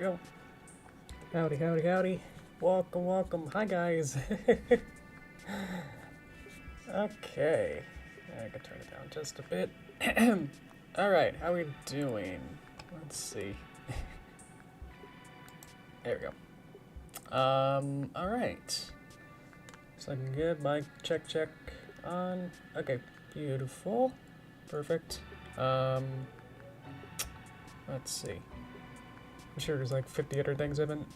go. Howdy, howdy, howdy. Welcome, welcome. Hi, guys. Okay. I can turn it down just a bit. Alright, how are we doing? Let's see. There we go. Alright. So good. Mic check, check on. Okay, beautiful. Perfect. Let's see. I'm sure there's like 50 other things I haven't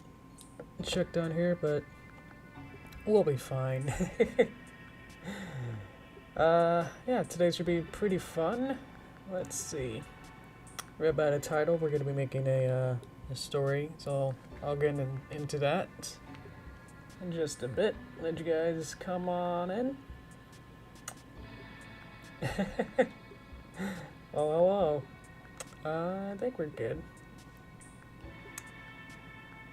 checked on here, but we'll be fine. Yeah, today should be pretty fun. Let's see. We're about a title. We're going to be making a story, so I'll get into that in just a bit. Let you guys come on in. Oh, hello. I think we're good.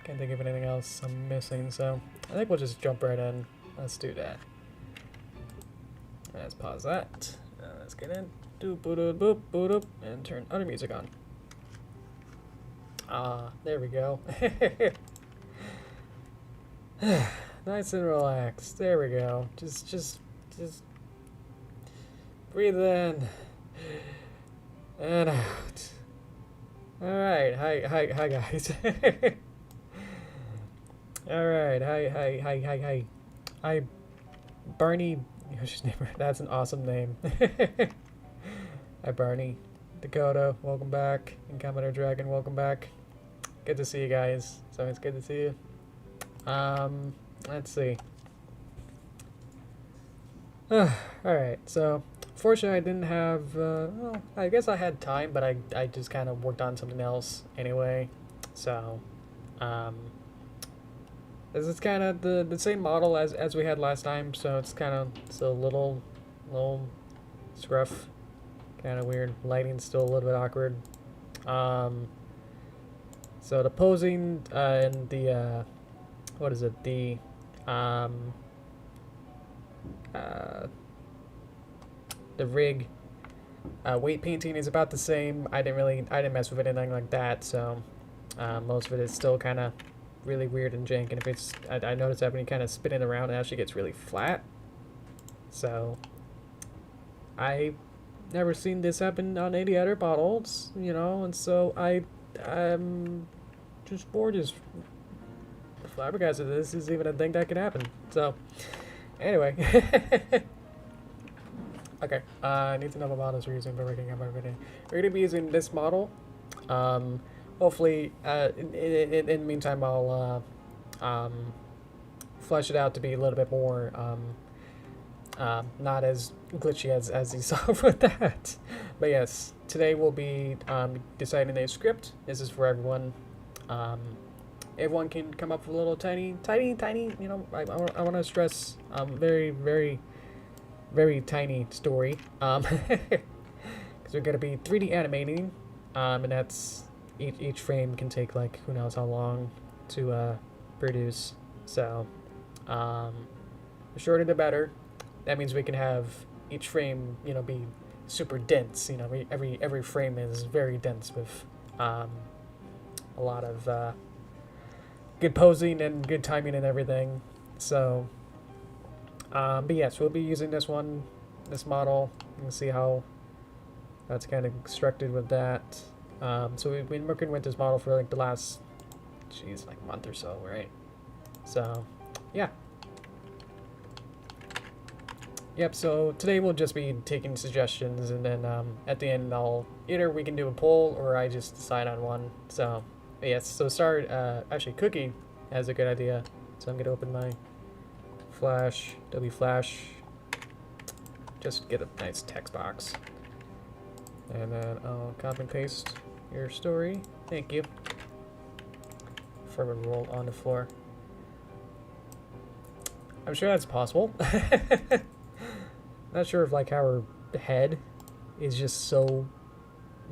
Can't think of anything else I'm missing, so I think we'll just jump right in. Let's do that. Let's pause that. Let's get in. Doop, boop, boop, boop, and turn other music on. There we go. Nice and relaxed. There we go. Just breathe in and out. All right. Hi, guys. All right. Hi. Hi, Barney. Yoshi's neighbor. That's an awesome name. Hi, Barney. Dakota, welcome back. And Commenter Dragon, welcome back. Good to see you guys. So it's good to see you. Let's see. Alright, so fortunately I didn't have, well, I guess I had time, but I just kind of worked on something else anyway. So, this is kind of the same model as we had last time, so it's kind of still a little scruff. Kind of weird. Lighting's still a little bit awkward. So the posing and the what is it? The rig weight painting is about the same. I didn't mess with anything like that. So most of it is still kind of really weird and jank. And if it's I noticed that when you kind of spin it around, it actually gets really flat. So I never seen this happen on any other models, you know, and so I'm just bored as flabbergasted. This is even a thing that can happen. So anyway. Okay, I need to know what models we're using for rigging up everything. We're gonna be using this model. Hopefully in the meantime I'll flesh it out to be a little bit more not as glitchy as you saw with that. But yes, today we'll be deciding a script. This is for everyone. Everyone can come up with a little tiny, you know, I want to stress very, very, very tiny story. Because we're going to be 3D animating, and that's each frame can take like who knows how long to produce. So the shorter the better. That means we can have each frame, you know, be super dense. You know, every frame is very dense with a lot of good posing and good timing and everything. So, but yes, we'll be using this model. You can see how that's kind of constructed with that. So we've been working with this model for like the last, like month or so, right? So, yeah. Yep, so today we'll just be taking suggestions, and then at the end either we can do a poll or I just decide on one. So yes, so start, actually Cookie has a good idea. So I'm gonna open my Flash, Adobe Flash, just get a nice text box. And then I'll copy and paste your story. Thank you. Before we roll on the floor. I'm sure that's possible. Not sure if like how her head is just so,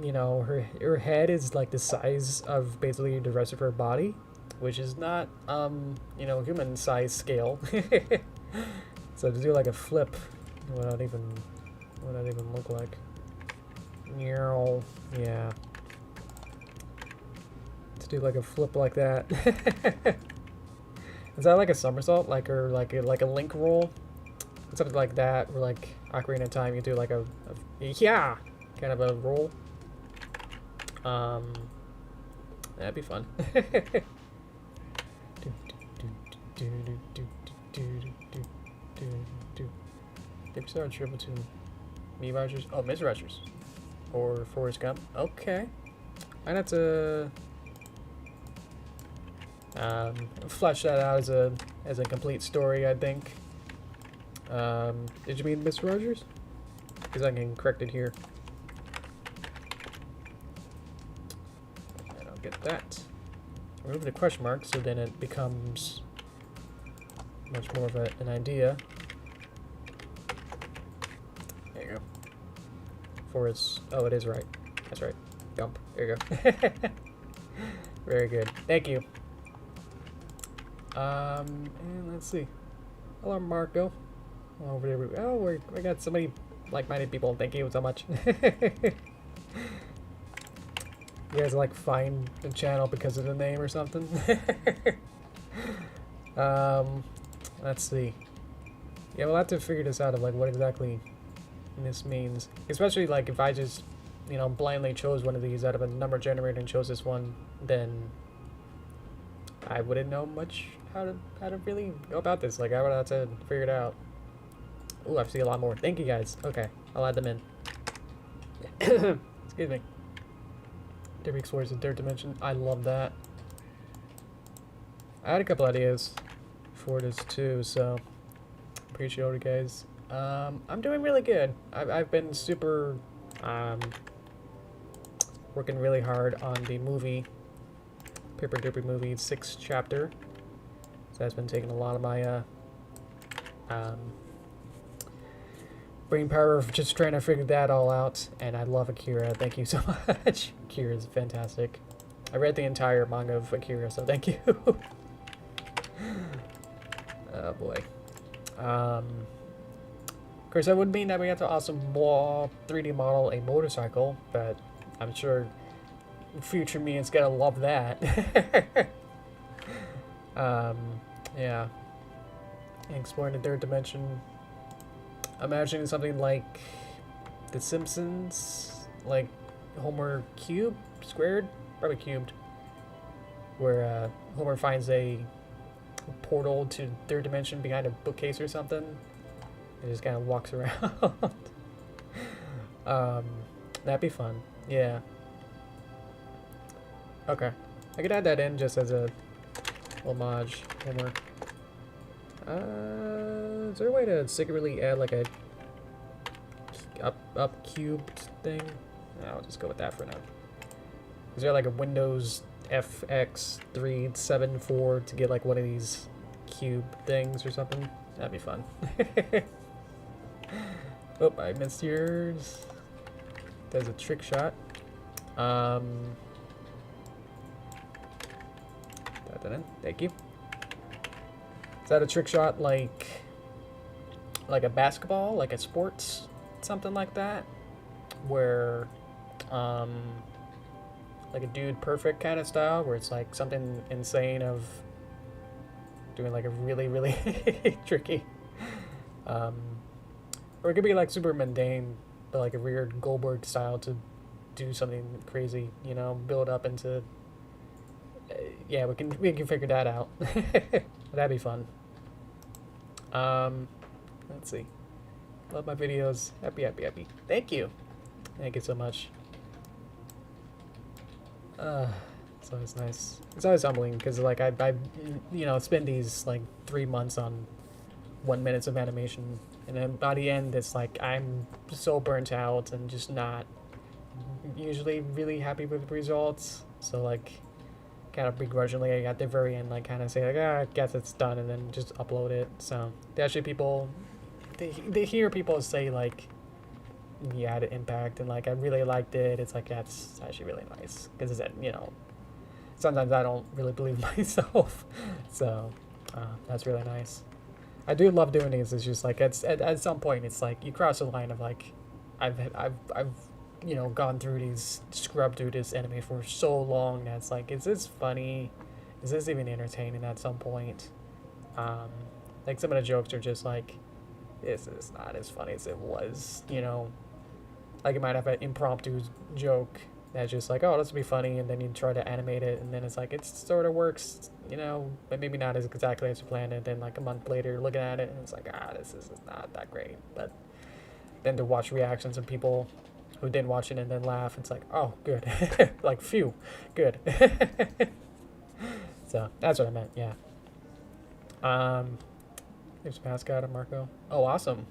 you know, her head is like the size of basically the rest of her body, which is not you know, human size scale. So to do like a flip, what that even look like? Yeah. do like a flip like that. Is that like a somersault, like or like a link roll, something like that, or like Ocarina of Time? You do like a yeah, kind of a roll. That'd be fun. Dips are triple to me Rogers. Oh, Miss Rogers, or Forrest Gump. Okay, I'd have to flesh that out as a complete story, I think. Did you mean Miss Rogers? Because I can correct it here. And I'll get that. Remove the question mark so then it becomes much more of an idea. There you go. Forrest. Oh, it is right. That's right. Gump. There you go. Very good. Thank you. And let's see. Hello, Marco. Over there. Oh, we got so many like-minded people. Thank you so much. You guys like find the channel because of the name or something? Let's see. Yeah, we'll have to figure this out of like what exactly this means. Especially like if I just, you know, blindly chose one of these out of a number generator and chose this one, then I wouldn't know much how to really go about this. Like I would have to figure it out. Ooh, I see a lot more. Thank you guys. Okay, I'll add them in. Excuse me. Derpy explores the third dimension. I love that. I had a couple ideas for this too, so appreciate it, guys. I'm doing really good. I've been super working really hard on the movie, Paper Derpy movie 6th chapter. So that's been taking a lot of my brain power of just trying to figure that all out, and I love Akira. Thank you so much. Akira is fantastic. I read the entire manga of Akira, so thank you. Oh boy. Of course, that would mean that we have to also 3D model a motorcycle, but I'm sure future me is gonna love that. Yeah. Exploring the third dimension. Imagining something like The Simpsons, like Homer cubed, squared, probably cubed, where Homer finds a portal to third dimension behind a bookcase or something, and just kind of walks around. That'd be fun. Yeah. Okay, I could add that in just as a homage, Homer. Is there a way to secretly add like a up cubed thing? No, I'll just go with that for now. Is there like a Windows FX374 to get like one of these cube things or something? That'd be fun. Oh, I missed yours. There's a trick shot. That in. Thank you. Is that a trick shot like a basketball, like a sports, something like that? Where, like a Dude Perfect kind of style, where it's like something insane of doing like a really, really tricky. Or it could be like super mundane, but like a weird Goldberg style to do something crazy, you know, build up into. Yeah, we can figure that out. That'd be fun. Let's see. Love my videos. Happy. Thank you. Thank you so much. It's always nice. It's always humbling because like I you know, spend these like 3 months on 1 minute of animation, and then by the end it's like I'm so burnt out and just not usually really happy with the results. So like kind of begrudgingly at the very end like kind of say like, I guess it's done, and then just upload it. So actually people they hear people say like, yeah, the impact and like I really liked it. It's like that's actually really nice because it's, you know, sometimes I don't really believe myself. So that's really nice. I do love doing these. It's just like at some point it's like you cross the line of like I've you know, gone through scrubbed through this anime for so long that's like, is this funny? Is this even entertaining at some point? Like some of the jokes are just like, this is not as funny as it was, you know. Like you might have an impromptu joke that's just like, oh, this will be funny, and then you try to animate it, and then it's like, it sort of works, you know, but maybe not as exactly as you planned, and then like a month later, you're looking at it, and it's like, this is not that great. But then to watch reactions of people who didn't watch it and then laugh, it's like, oh, good. Like, phew, good. So, that's what I meant, yeah. Here's mascot of Marco. Oh, awesome.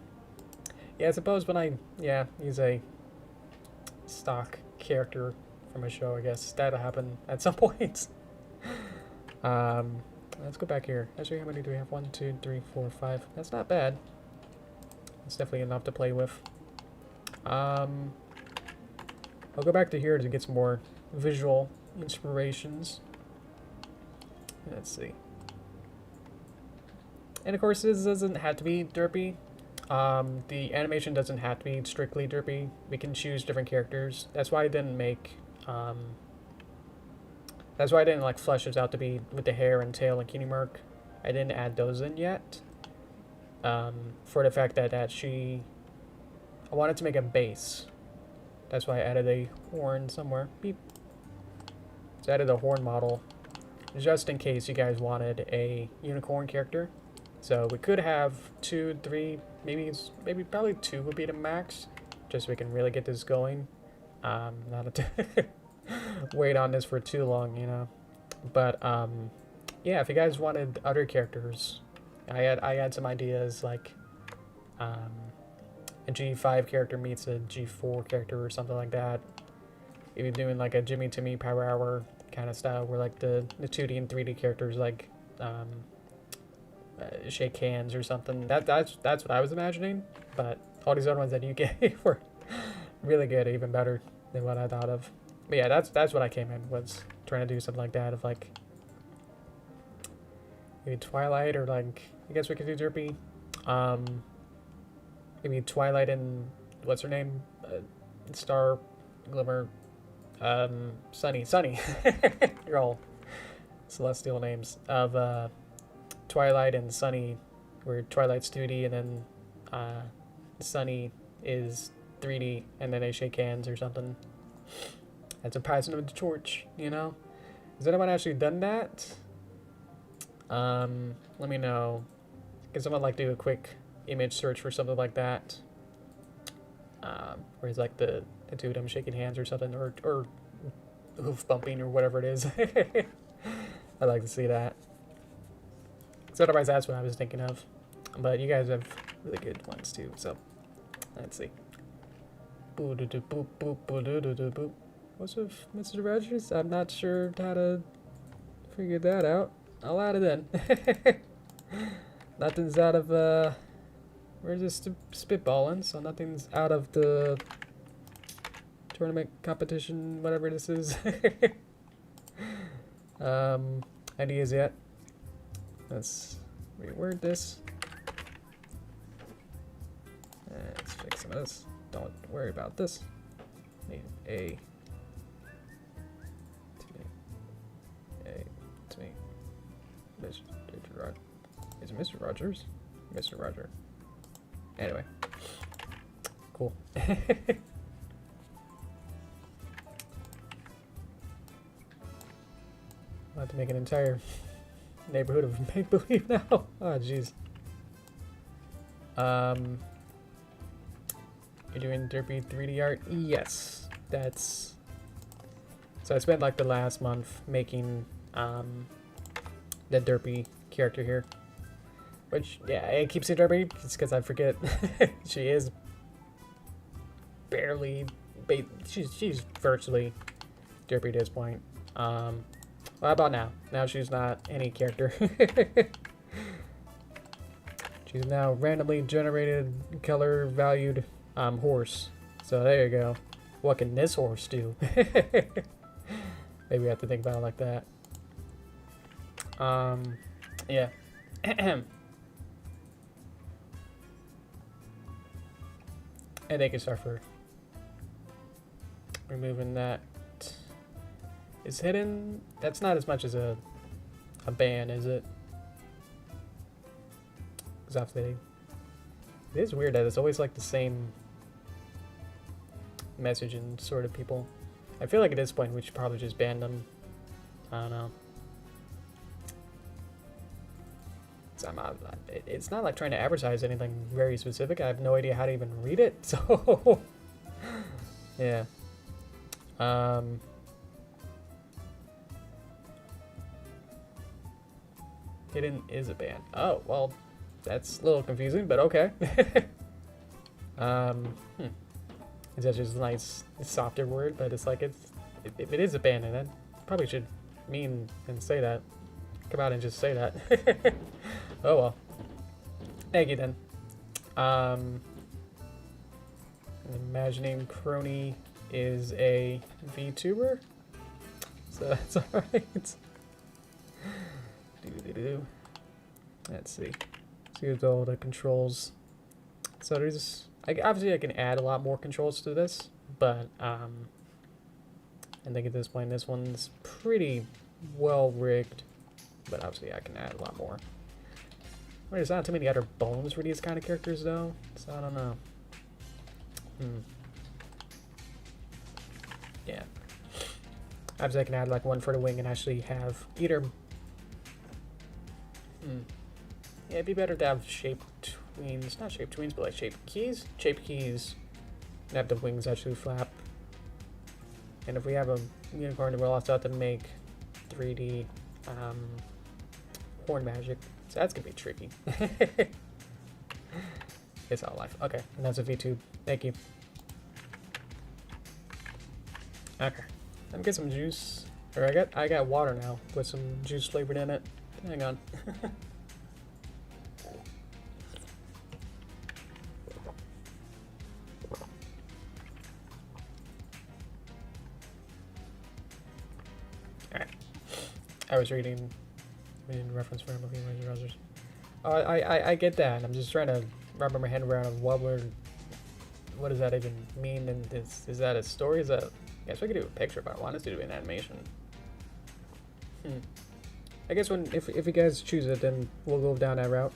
Yeah, I suppose when he's a stock character from a show, I guess that'll happen at some point. Let's go back here. Actually, how many do we have? 1, 2, 3, 4, 5. That's not bad. It's definitely enough to play with. I'll go back to here to get some more visual inspirations. Let's see. And of course, this doesn't have to be derpy. The animation doesn't have to be strictly derpy. We can choose different characters. That's why I didn't make, that's why I didn't like flesh it out to be with the hair and tail and cutie mark. I didn't add those in yet. For the fact that I wanted to make a base. That's why I added a horn somewhere. Beep. So I added a horn model, just in case you guys wanted a unicorn character. So we could have 2, 3, maybe probably 2 would be the max, just so we can really get this going. Not to wait on this for too long, you know. But yeah, if you guys wanted other characters, I had some ideas like a G5 character meets a G4 character or something like that. Maybe doing like a Jimmy Timmy Power Hour kind of style, where like the 2D and 3D characters like shake hands or something. That's what I was imagining. But all these other ones that you gave were really good, even better than what I thought of. But yeah, that's what I came in, was trying to do something like that, of like maybe Twilight, or like, I guess we could do Derpy. Maybe Twilight and what's her name? Star Glimmer. Sunny. You're all celestial names of Twilight and Sunny, where Twilight's 2D and then Sunny is 3D, and then they shake hands or something. That's a passing of the torch, you know? Has anyone actually done that? Let me know. Can someone like do a quick image search for something like that? Where it's like the two of them shaking hands or something, or hoof bumping or whatever it is. I'd like to see that. So otherwise, that's what I was thinking of. But you guys have really good ones too. So let's see. What's with Mr. Rogers? I'm not sure how to figure that out. I'll add it in. Nothing's out of we're just spitballing, so nothing's out of the tournament competition, whatever this is. Ideas yet? Let's reword this. Let's fix some of this. Don't worry about this. Need A to me. Mr. Rogers. Is it Mr. Rogers? Mr. Roger. Anyway. Cool. I'll have to make an entire neighborhood of make-believe now. Oh, jeez. You're doing Derpy 3D art? Yes. That's... So I spent like the last month making the Derpy character here. Which, yeah, I keep saying Derpy just because I forget. She is barely... She's virtually Derpy at this point. Well, how about now? Now she's not any character. She's now randomly generated color valued horse. So there you go. What can this horse do? Maybe we have to think about it like that. Yeah. And they can start for removing that is hidden. That's not as much as a ban, is it? Exactly. It is weird that it's always like the same message and sort of people. I feel like at this point we should probably just ban them. I don't know. It's not like trying to advertise anything very specific. I have no idea how to even read it, so yeah. Hidden is a ban. Oh, well, that's a little confusing, but okay. It's just a nice, softer word, but it's like if it is a ban, then probably should mean and say that. Come out and just say that. Oh well. Thank you then. Imagining Crony is a VTuber, so that's alright. Let's see. See with all the controls. So there's obviously I can add a lot more controls to this, but I think at this point this one's pretty well rigged. But obviously I can add a lot more. Wait, there's not too many other bones for these kind of characters though, so I don't know. Yeah. Obviously I can add like one for the wing and actually have either. Yeah, it'd be better to have shaped tweens, not shaped tweens, but like shaped keys. Shaped keys. And have the wings actually flap. And if we have a unicorn, then we'll also have to make 3D horn magic. So that's gonna be tricky. It's all life. Okay, and that's a VTube. Thank you. Okay, let me get some juice. Or I got water now with some juice flavored in it. Hang on. Alright. I was reading in reference for movie browsers. Oh, I get that. I'm just trying to wrap my head around of what does that even mean? And is that a story? Is that? I guess we could do a picture, but I want us to do an animation. I guess if you guys choose it, then we'll go down that route.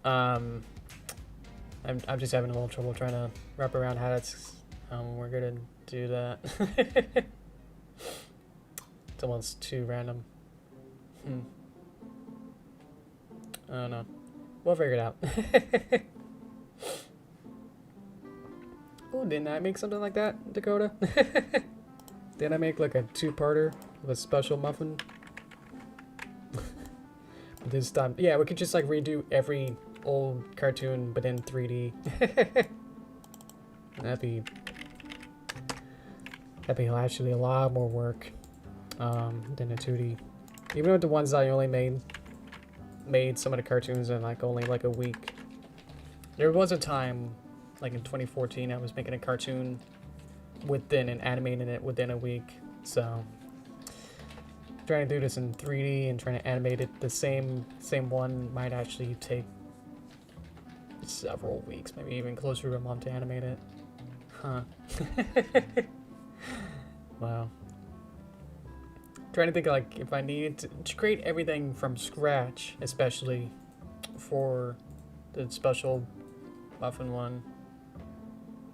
I'm just having a little trouble trying to wrap around how that's we're gonna do that. It's almost too random. I don't know. We'll figure it out. Oh, didn't I make something like that, Dakota? Didn't I make like a two-parter with a special muffin? This time, yeah, we could just like redo every old cartoon, but in 3D. That'd be actually a lot more work than a 2D. Even with the ones I only made some of the cartoons in like only like a week. There was a time, like in 2014, I was making a cartoon and animating it within a week. So trying to do this in 3D and trying to animate it the same one might actually take several weeks, maybe even closer to a month to animate it. Huh. Wow. Trying to think like if I needed to create everything from scratch, especially for the special muffin one.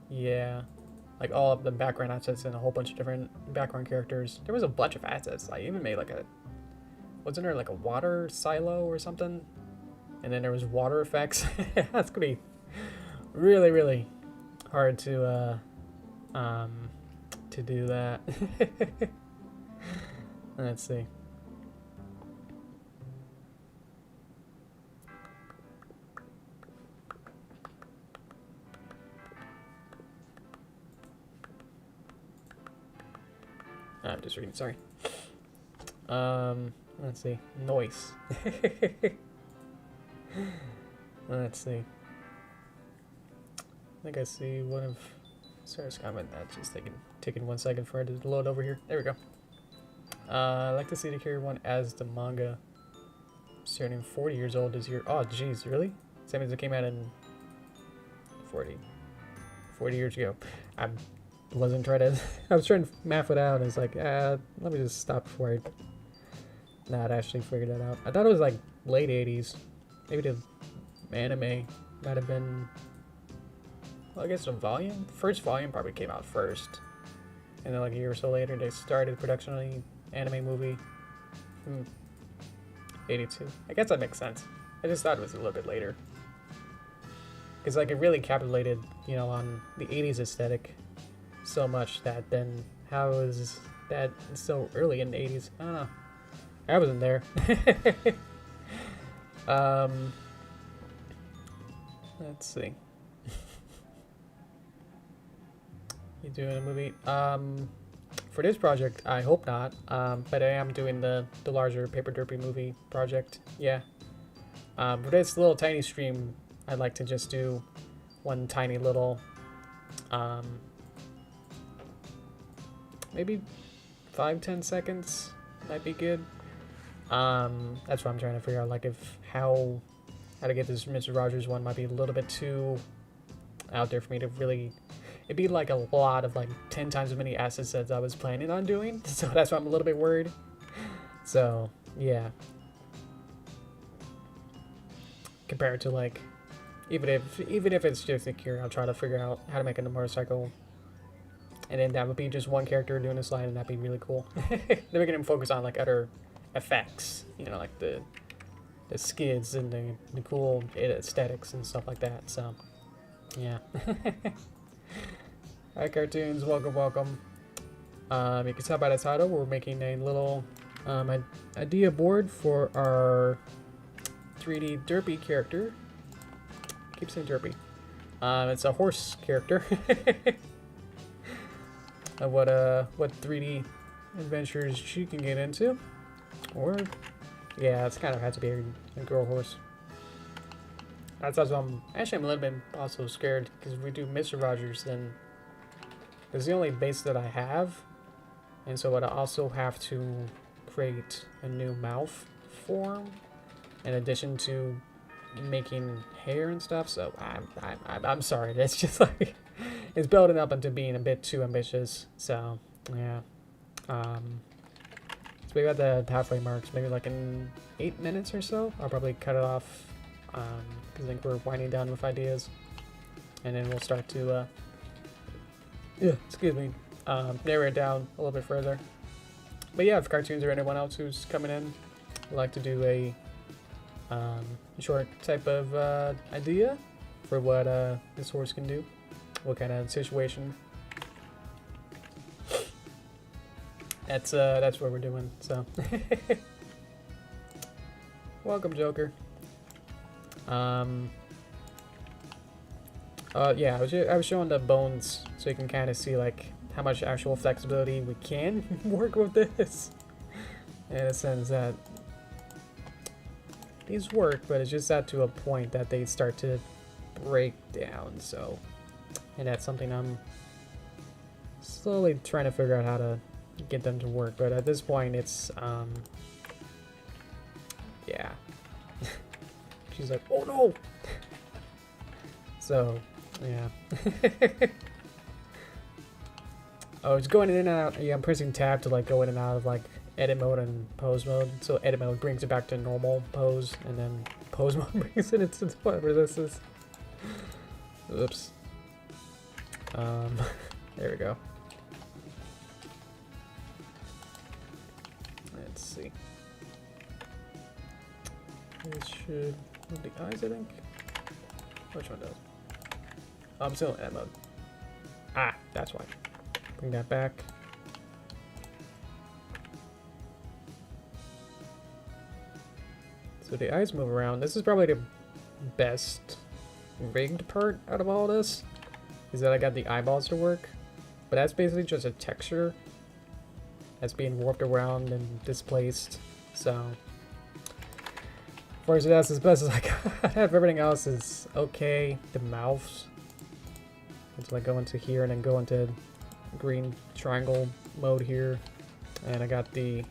Yeah. Like all of the background assets and a whole bunch of different background characters. There was a bunch of assets. I even made like wasn't there like a water silo or something? And then there was water effects. That's gonna be really, really hard to do that. Let's see. I'm just reading, sorry. Let's see. Noise. Let's see. I think I see one of Sarah's comment. That's just taking 1 second for it to load over here. There we go. I'd like to see the character one as the manga. Turning 40 years old this year. Oh, jeez, really? Same as it came out in 40 years ago. I'm wasn't trying to. I was trying to map it out, and it's like, let me just stop before I not actually figured that out. I thought it was like late 80s. Maybe the anime might have been. Well, I guess the volume. First volume probably came out first, and then like a year or so later, they started production on the anime movie. 82. I guess that makes sense. I just thought it was a little bit later. Because like it really capitulated, you know, on the 80s aesthetic so much that then how is that so early in the 80s? I don't know. I wasn't there. Let's see. You doing a movie? For this project, I hope not. But I am doing the larger Paper Derpy movie project. Yeah. For this little tiny stream, I'd like to just do one tiny little, maybe 5-10 seconds might be good. That's what I'm trying to figure out, like if how to get this Mr. Rogers one might be a little bit too out there for me to really. It'd be like a lot of like 10 times as many assets as I was planning on doing, so that's why I'm a little bit worried. So yeah, compared to like. Even if it's just a cure, I'll try to figure out how to make it a motorcycle. And then that would be just one character doing a slide, and that'd be really cool. Then we can focus on like other effects, you know, like the skids and the cool aesthetics and stuff like that. So, yeah. Hi cartoons, welcome. You can tell by the title, we're making a little idea board for our 3D Derpy character. Keep saying Derpy. It's a horse character. Of what 3D adventures she can get into, or yeah, it's kind of had to be a girl horse. That's also I'm a little bit also scared because if we do Mr. Rogers, then it's the only base that I have, and so I'd also have to create a new mouth form in addition to making hair and stuff. So I'm sorry, that's just like it's building up into being a bit too ambitious. So yeah, so we got the halfway marks, maybe like in 8 minutes or so. I'll probably cut it off because I think we're winding down with ideas, and then we'll start to narrow it down a little bit further. But yeah, if cartoons or anyone else who's coming in would like to do a short type of idea for what this horse can do, what kind of situation. That's what we're doing. So, welcome, Joker. Yeah, I was showing the bones so you can kind of see like how much actual flexibility we can work with this. In a sense that these work, but it's just at to a point that they start to break down. So, and that's something I'm slowly trying to figure out how to get them to work. But at this point, it's yeah. She's like, oh no. So, yeah. Oh, it's going in and out. Yeah, I'm pressing tab to like go in and out of like edit mode and pose mode. So edit mode brings it back to normal pose, and then pose mode brings it into whatever this is. Oops. There we go. Let's see. This should move the eyes, I think. Which one does? Oh, I'm still in edit mode. Ah, that's why. Bring that back. So the eyes move around. This is probably the best rigged part out of all this, is that I got the eyeballs to work. But that's basically just a texture that's being warped around and displaced. So, unfortunately, that's as best as I got. Everything else is okay. The mouths, until I go into here and then go into green triangle mode here, and I got the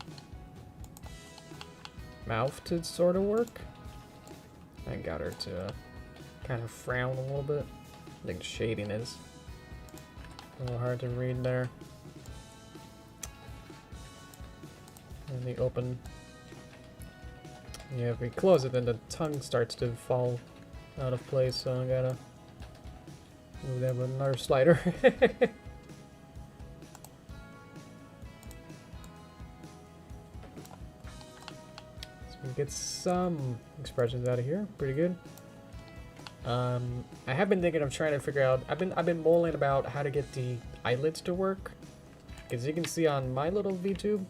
mouth to sort of work. I got her to kind of frown a little bit. I think shading is A little hard to read there. And the open. Yeah, if we close it, then the tongue starts to fall out of place, so I gotta move that with another slider. So we get some expressions out of here. Pretty good. I have been thinking of trying to figure out. I've been mulling about how to get the eyelids to work, because you can see on my little VTube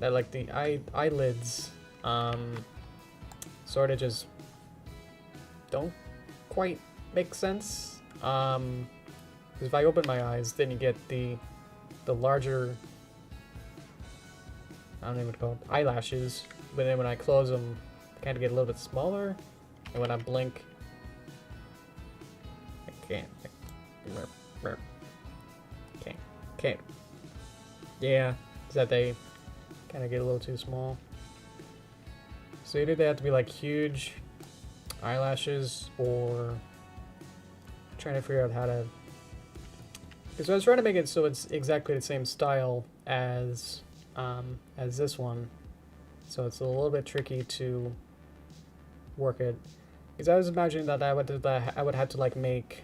that like the eyelids sort of just don't quite make sense. Because if I open my eyes, then you get the larger, I don't know what to call it, eyelashes. But then when I close them, they kind of get a little bit smaller. And when I blink, I can't. Can't. Yeah, is that they kind of get a little too small. So either they have to be like huge eyelashes, or trying to figure out how to. Because I was trying to make it so it's exactly the same style as this one, so it's a little bit tricky to work it. Because I was imagining that I would have to like make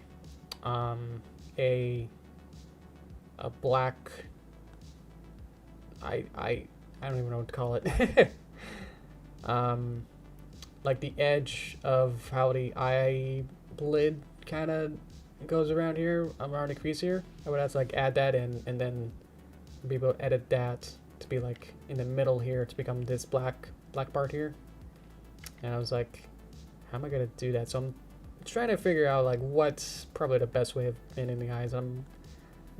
a black. I don't even know what to call it. Like the edge of how the eyelid kind of goes around here, around the crease here. I would have to like add that in, and then be able to edit that to be like in the middle here to become this black part here. And I was like, how am I gonna do that? So I'm trying to figure out like what's probably the best way of painting the eyes. I'm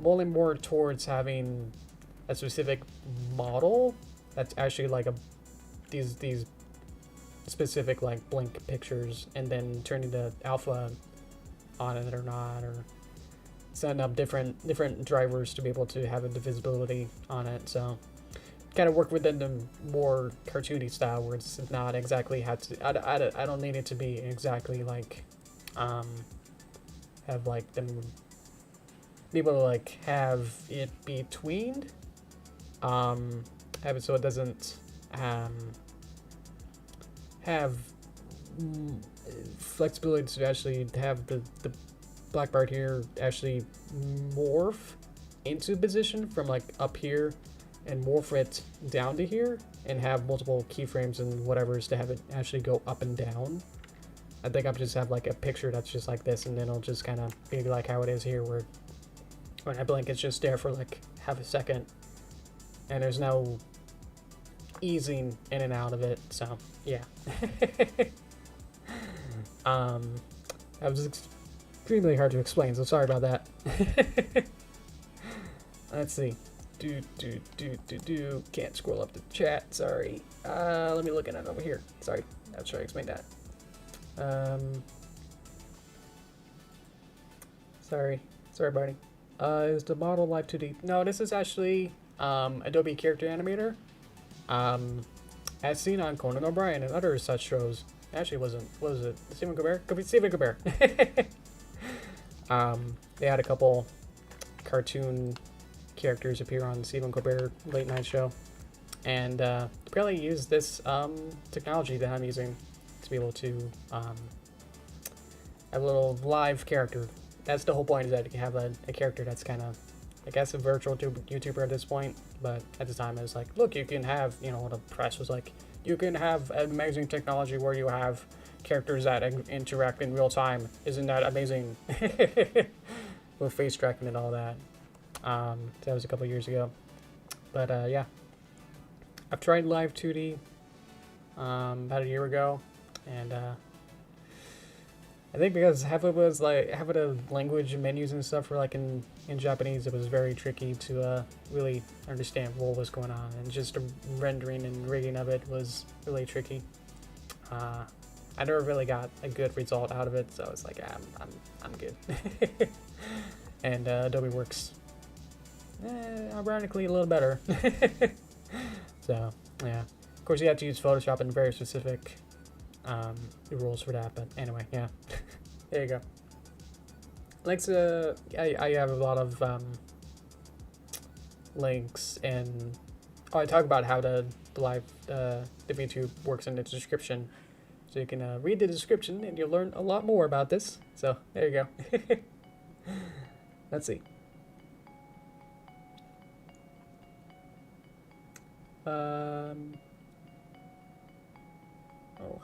mulling more towards having a specific model that's actually like these specific like blink pictures, and then turning the alpha on it or not, or setting up different drivers to be able to have a divisibility on it. So kind of work within the more cartoony style where it's not exactly I don't need it to be exactly like have like them be able to like have it be tweened, have it so it doesn't have flexibility to actually have the black part here actually morph into position from like up here and morph it down to here, and have multiple keyframes and whatever's to have it actually go up and down. I think I'll just have like a picture that's just like this, and then it'll just kind of be like how it is here, where when I blink it's just there for like half a second and there's no easing in and out of it. So yeah. That was extremely hard to explain, so sorry about that. Let's see. Can't scroll up the chat, sorry. Let me look at it over here. Sorry, I'll try to explain that. Sorry, Barney. Is the model live 2D? No, this is actually Adobe Character Animator. As seen on Conan O'Brien and other such shows. Actually, was it Stephen Colbert? Could be Stephen Colbert. They had a couple cartoon characters appear on the Stephen Colbert late night show, and apparently use this technology that I'm using to be able to have a little live character. That's the whole point, is that you can have a character that's kind of, I guess, a virtual YouTuber at this point, but at the time I was like, look, you can have, you know, the press was like, you can have amazing technology where you have characters that interact in real time. Isn't that amazing? With face tracking and all that. That was a couple years ago. But yeah, I've tried live 2D about a year ago, and I think because half of the language menus and stuff were like in Japanese, it was very tricky to really understand what was going on, and just the rendering and rigging of it was really tricky. I never really got a good result out of it, so it's like, I'm good. And Adobe works ironically a little better. So yeah, of course you have to use Photoshop and very specific rules for that, but anyway, yeah. There you go. Like I have a lot of links, and I talk about how the live the VTube works in the description. So you can read the description and you'll learn a lot more about this. So there you go. Let's see. Oh,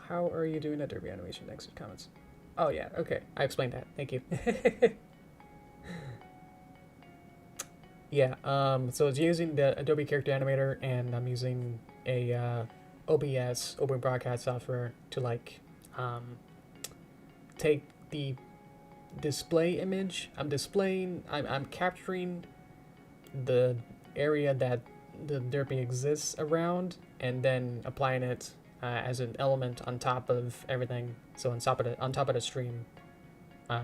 how are you doing a Derpy animation? Exit comments. Oh yeah, okay. I explained that. Thank you. Yeah, so it's using the Adobe Character Animator, and I'm using a OBS, Open Broadcast Software, to like take the display image. I'm capturing the area that the Derpy exists around, and then applying it as an element on top of everything. So on top of the stream. I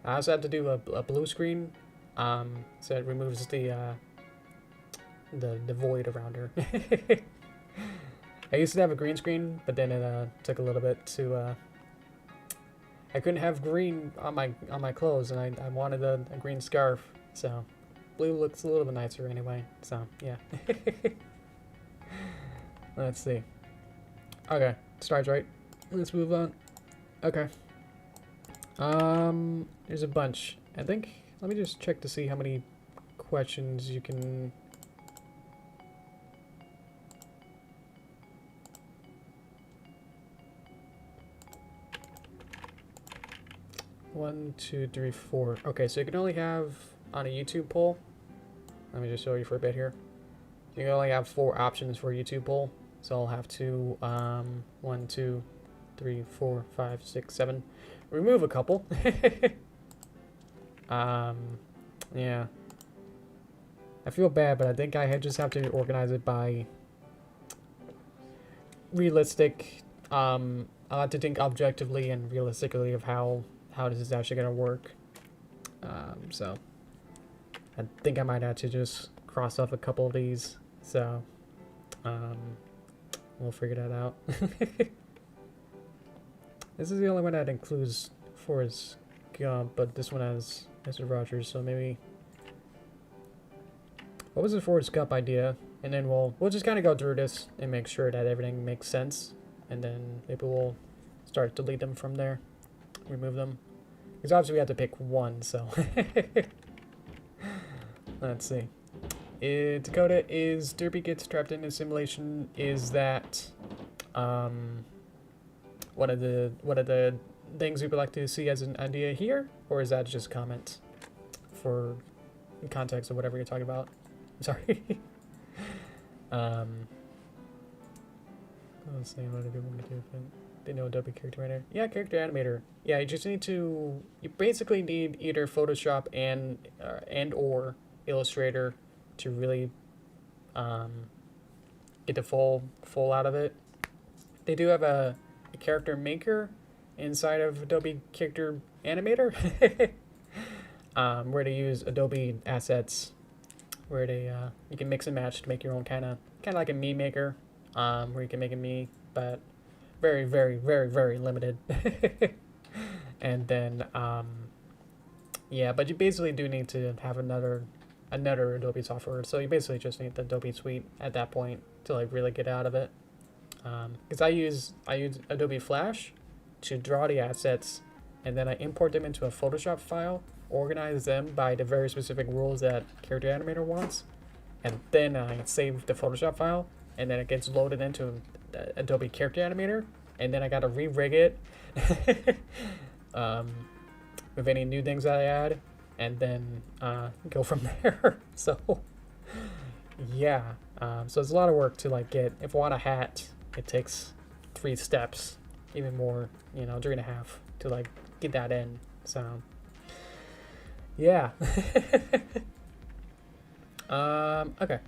also have to do a blue screen, so it removes the void around her. I used to have a green screen, but then it took a little bit to. I couldn't have green on my clothes, and I wanted a green scarf, so blue looks a little bit nicer anyway. So yeah. Let's see. Okay, starts right. Let's move on. Okay. There's a bunch. I think. Let me just check to see how many questions you can. One, two, three, four. Okay, so you can only have on a YouTube poll. Let me just show you for a bit here. You can only have 4 options for a YouTube poll. So I'll have to 1, 2, 3, 4, 5, 6, 7. Remove a couple. Yeah. I feel bad, but I think I just have to organize it by realistic. I'll have to think objectively and realistically of how this is actually gonna work. So I think I might have to just cross off a couple of these. So we'll figure that out. This is the only one that includes Forrest Gump, but this one has Mr. Rogers, so maybe. What was the Forrest Gump idea? And then we'll just kind of go through this and make sure that everything makes sense, and then maybe we'll start to delete them from there, remove them, because obviously we have to pick one. So let's see. Dakota, is Derpy gets trapped in a simulation? Is that one of the things we would like to see as an idea here, or is that just comment for context of whatever you're talking about? I'm sorry. Let's see, what do people want to do? They know Adobe Character Animator. Yeah, Character Animator. Yeah, you just need to. You basically need either Photoshop and or Illustrator to really get the full out of it. They do have a character maker inside of Adobe Character Animator, where they use Adobe assets, where they you can mix and match to make your own kind of like a me maker, where you can make a me, but very, very, very, very limited. And then yeah, but you basically do need to have another Adobe software, so you basically just need the Adobe suite at that point to like really get out of it. Because I use Adobe Flash to draw the assets, and then I import them into a Photoshop file, organize them by the very specific rules that Character Animator wants, and then I save the Photoshop file, and then it gets loaded into Adobe Character Animator, and then I gotta re-rig it with any new things that I add, and then go from there. So yeah, so it's a lot of work to like get. If I want a hat, it takes 3 steps, even more, 3.5 to like get that in. So yeah. Okay.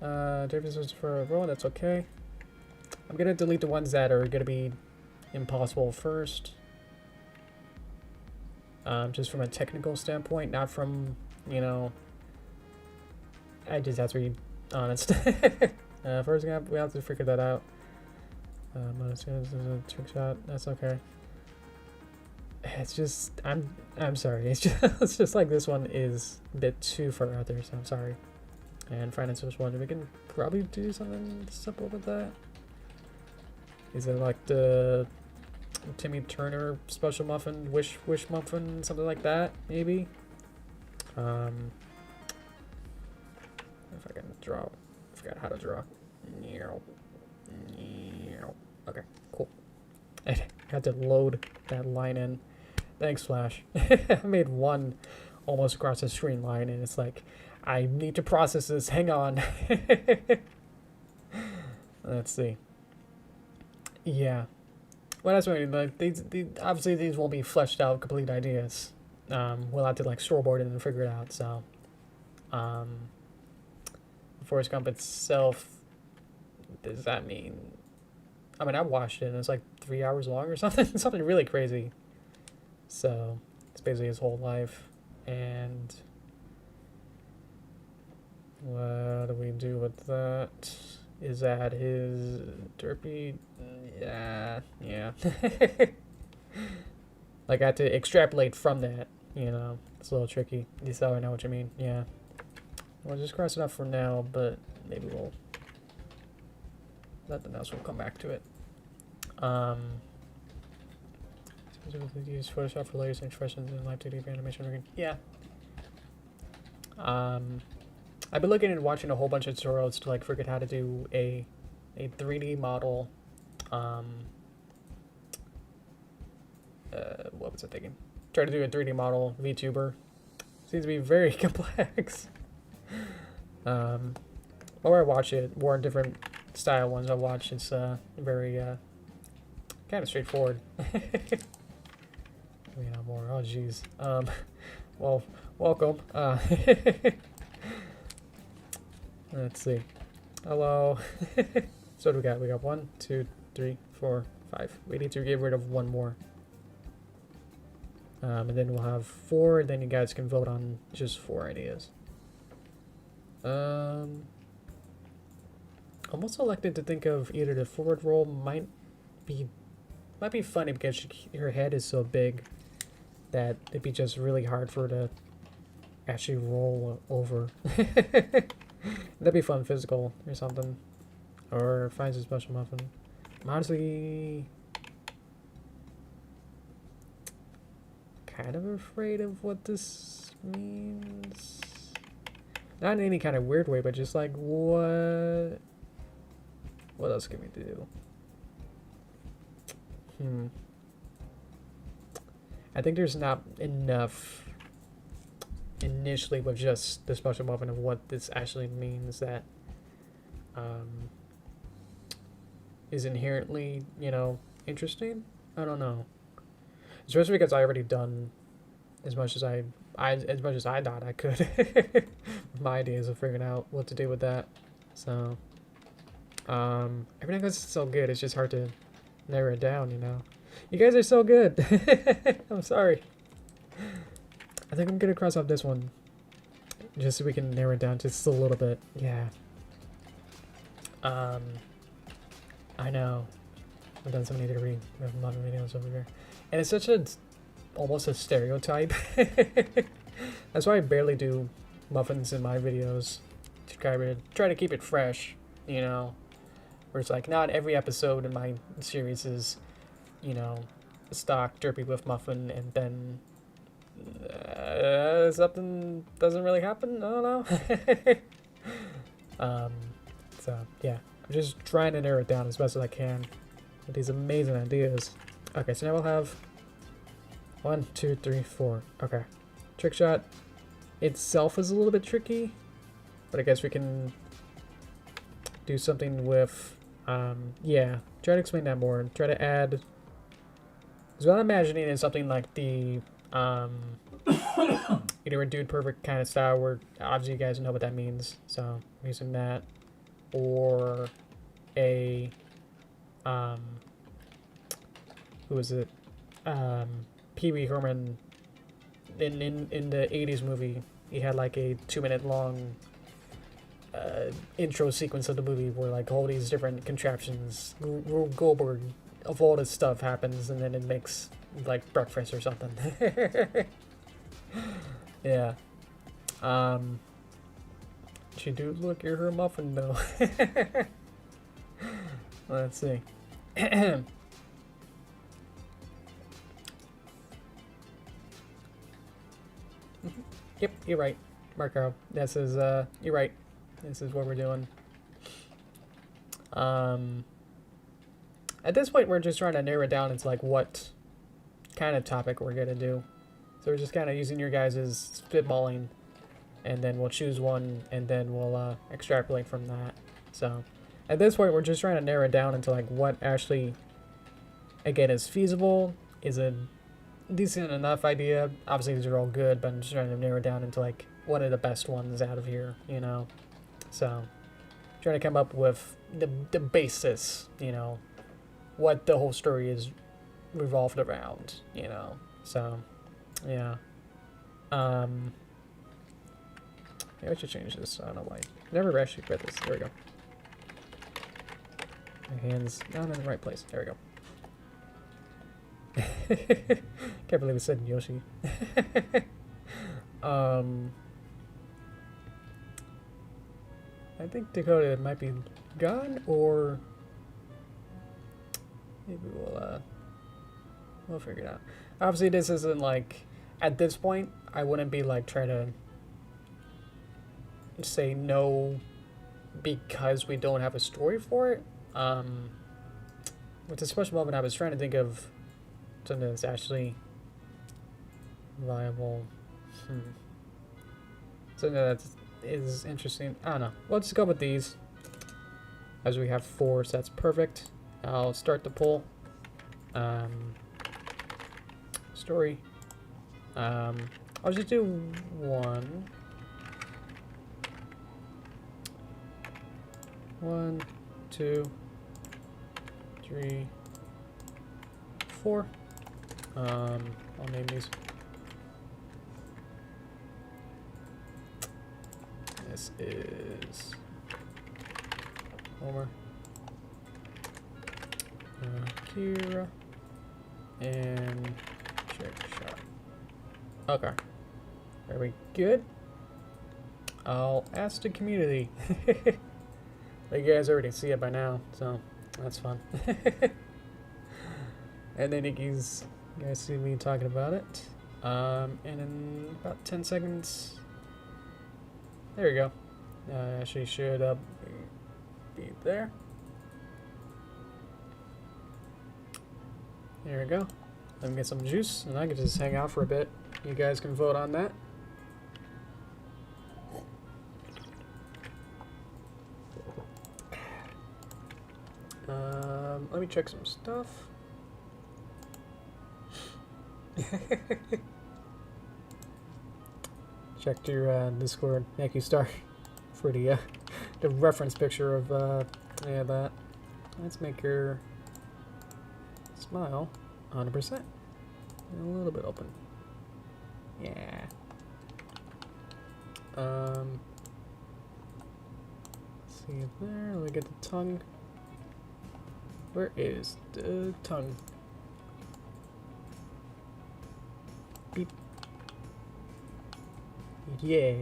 Derpy for everyone. That's okay. I'm gonna delete the ones that are gonna be impossible first. Just from a technical standpoint, not from, I just have to be honest. First, we have to figure that out. This is a trick shot. That's okay. it's just I'm sorry. It's just like this one is a bit too far out there, so I'm sorry. And finance was one. We can probably do something simple with that. Is it like the Timmy Turner special muffin, wish muffin, something like that, maybe? If I can draw, I forgot how to draw. Okay, cool. I had to load that line in. Thanks, Flash. I made one almost across the screen line, and it's like, I need to process this. Hang on. Let's see. Yeah. Well, that's what I mean. Like, these obviously these won't be fleshed out, complete ideas. We'll have to like storyboard it and figure it out. So, Forrest Gump itself, does that mean? I mean, I watched it and it's like 3 hours long or something. Something really crazy. So it's basically his whole life. And what do we do with that? Is that his Derpy? Yeah. Like, I had to extrapolate from that, you know. It's a little tricky. So I know what you mean. Yeah. We'll just cross it off for now, but maybe we'll... Nothing else, we'll come back to it. Use Photoshop for layers and expressions in live 2D animation rigging. Yeah. I've been looking and watching a whole bunch of tutorials to like figure out how to do a 3D model. What was I thinking? Try to do a 3D model VTuber. Seems to be very complex. The more I watch it, more different style ones I watch, it's very kind of straightforward. Yeah, more. Oh, jeez. Well, welcome. Let's see. Hello. So what do we got? We got 1, 2, 3, 4, 5. We need to get rid of one more. And then we'll have 4. Then you guys can vote on just 4 ideas. Almost elected to think of either the forward roll might be funny because her head is so big that it'd be just really hard for her to actually roll over. That'd be fun, physical or something. Or finds a special muffin. I'm honestly kind of afraid of what this means. Not in any kind of weird way, but just like, what else can we do? I think there's not enough initially with just the special muffin of what this actually means that is inherently, you know, interesting. I don't know. Especially because I already done as much as I thought I could. My ideas of figuring out what to do with that. So everything is so good, it's just hard to narrow it down, you know. You guys are so good. I'm sorry. I think I'm gonna cross off this one just so we can narrow it down just a little bit. Yeah. I know. I've done so many different muffin videos over here, and it's such a almost a stereotype. That's why I barely do muffins in my videos to try to keep it fresh, you know. Where it's like not every episode in my series is, you know, stock Derpy with muffin, and then something doesn't really happen. I don't know. So yeah, I'm just trying to narrow it down as best as I can with these amazing ideas. Okay, so now we'll have 1, 2, 3, 4. Okay, trick shot itself is a little bit tricky, but I guess we can do something with yeah, try to explain that more and try to add. So what I'm imagining is something like the either a Dude Perfect kind of style where obviously you guys know what that means, so I'm using that, or a who is it? Pee Wee Herman in the 80s movie. He had like a 2-minute long intro sequence of the movie where like all these different contraptions, Goldberg of all this stuff happens, and then it makes like breakfast or something. Yeah. She do look at her muffin though. Let's see. Yep, you're right, Marco. This is you're right. This is what we're doing. At this point, we're just trying to narrow it down into like what kind of topic we're gonna do. So we're just kind of using your guys' spitballing, and then we'll choose one, and then we'll extrapolate from that. So at this point, we're just trying to narrow it down into like what actually, again, is feasible, is a decent enough idea. Obviously, these are all good, but I'm just trying to narrow it down into like one of the best ones out of here, you know. So trying to come up with the basis, you know, what the whole story is revolved around, you know. So yeah. Maybe I should change this. I don't know why. Never actually read this. There we go. My hand's not in the right place. There we go. Can't believe it said Yoshi. I think Dakota might be gone, or maybe we'll figure it out. Obviously, this isn't like, at this point, I wouldn't be like trying to say no because we don't have a story for it. With this special moment, I was trying to think of something that's actually viable. Something that is interesting. I don't know. We'll just go with these, as we have 4, so that's perfect. I'll start the poll. Story. I'll just do 1. 1, 2, 3, 4. I'll name these. This is Homer, Kira, and Trick Shot. Okay. Are we good? I'll ask the community. You guys already see it by now, so that's fun. And then you guys see me talking about it. And in about 10 seconds, there we go. She should be there. There we go. Let me get some juice, and I can just hang out for a bit. You guys can vote on that. Let me check some stuff. Checked your Discord. Thank you, Star, for the reference picture of yeah, that. Let's make her smile 100%. A little bit open. Yeah. See it there. Let me get the tongue. Where is the tongue? Beep. Yeah.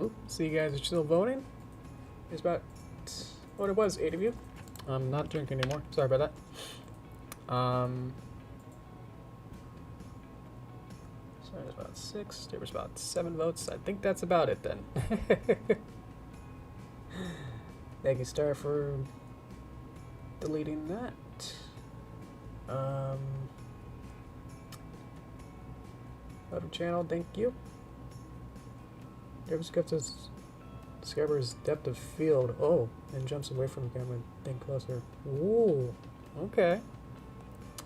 Oh, see, you guys are still voting. There's about what it was, 8 of you. I'm not drinking anymore. Sorry about that. So there's about 6. There was about 7 votes. I think that's about it then. Thank you, Star, for deleting that. Other channel, thank you. Derpy Hooves discovers depth of field. Oh, and jumps away from the camera. Think closer. Ooh, okay.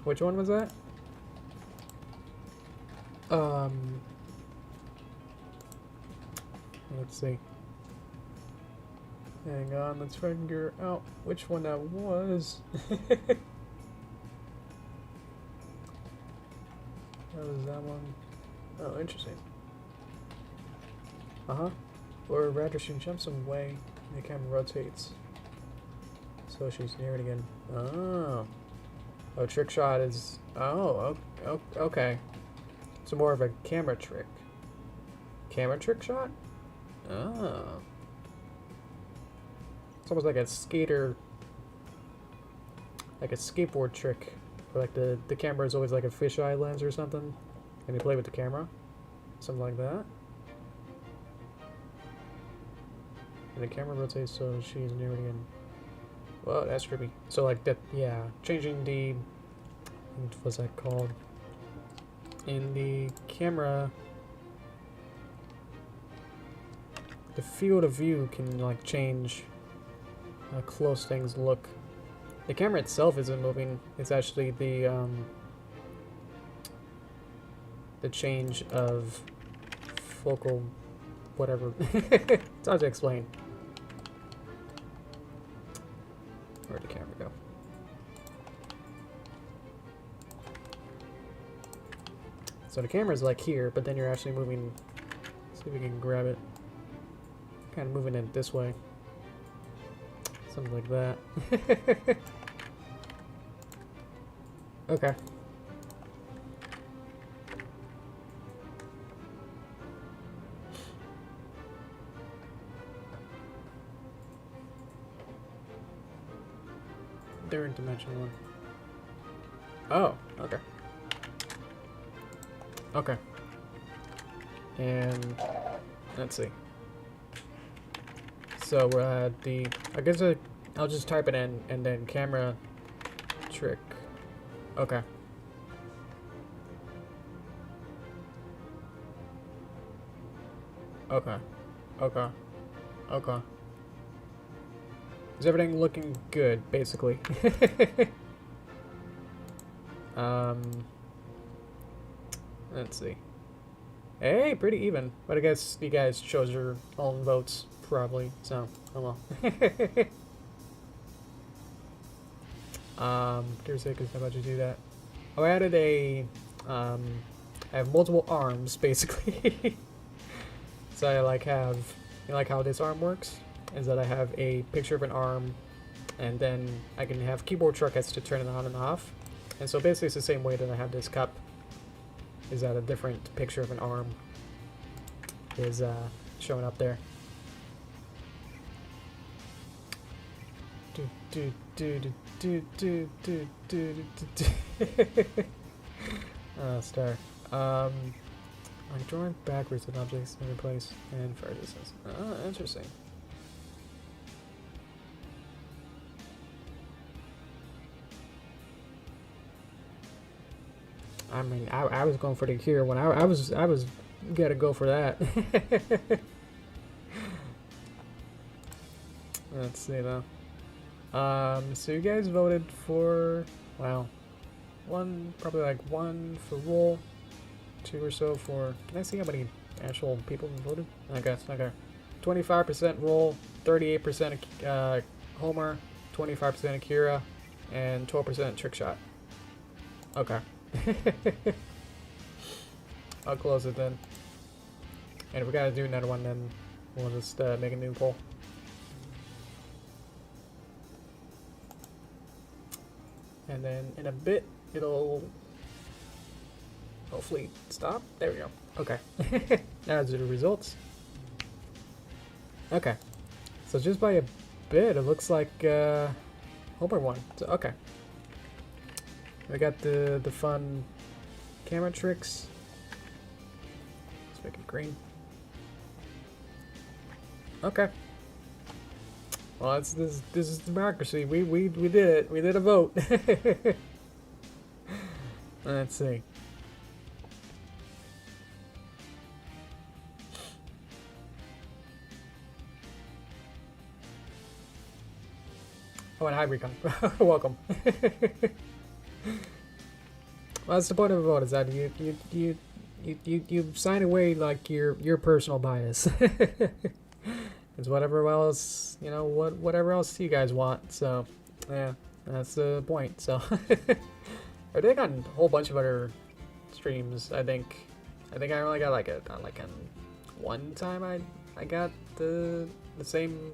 Which one was that? Let's see. Hang on, let's figure out which one that was. That was that one. Oh, interesting. Or rather, she jumps away and the camera rotates. So she's near it again. Oh. Oh, trick shot is... Oh, okay. So more of a camera trick. Camera trick shot? Oh. It's almost like a skater... Like a skateboard trick. Where like the camera is always like a fisheye lens or something. And you play with the camera. Something like that. And the camera rotates so she's near it again. Whoa, that's trippy. So like that, yeah. Changing the... What's that called? In the camera... The field of view can like change how close things look. The camera itself isn't moving. It's actually the change of focal whatever. It's hard to explain. Where'd the camera go? So the camera's like here, but then you're actually moving. See if we can grab it. Kind of moving it this way. Something like that. Okay. Third dimensional one. Oh, okay. Okay. And let's see. So we're at the... I guess I'll just type it in and then camera trick. Okay. Okay. Okay. Okay. Is everything looking good, basically? Let's see. Hey, pretty even. But I guess you guys chose your own votes, probably. So, oh well. Curious, how about you do that? Oh, I added a, I have multiple arms, basically. So I like have, you like how this arm works? Is that I have a picture of an arm, and then I can have keyboard shortcuts to turn it on and off. And so basically it's the same way that I have this cup, is that a different picture of an arm is showing up there. Star. I'm drawing backwards with objects in place and far distance. Oh, interesting. I mean, I was going for the here when I was gotta go for that. Let's see though. So you guys voted for, wow, probably like 1 for roll, 2 or so for, can I see how many actual people voted? I guess, okay. 25% roll, 38% Homer, 25% Akira, and 12% trick shot. Okay. I'll close it then. And if we gotta do another one, then we'll just make a new poll. And then in a bit, it'll hopefully stop. There we go. Okay. Now let's do the results. Okay. So just by a bit, it looks like Homer won. So, okay. We got the fun camera tricks. Let's make it green. Okay. Well, this is democracy. We did it. We did a vote. Let's see. Oh, and hi, Recon. Welcome. Well, that's the point of a vote, is that you sign away like your personal bias. It's whatever else, you know, whatever else you guys want. So yeah, that's the point. So I think on a whole bunch of other streams, I think I only got like one time I got the same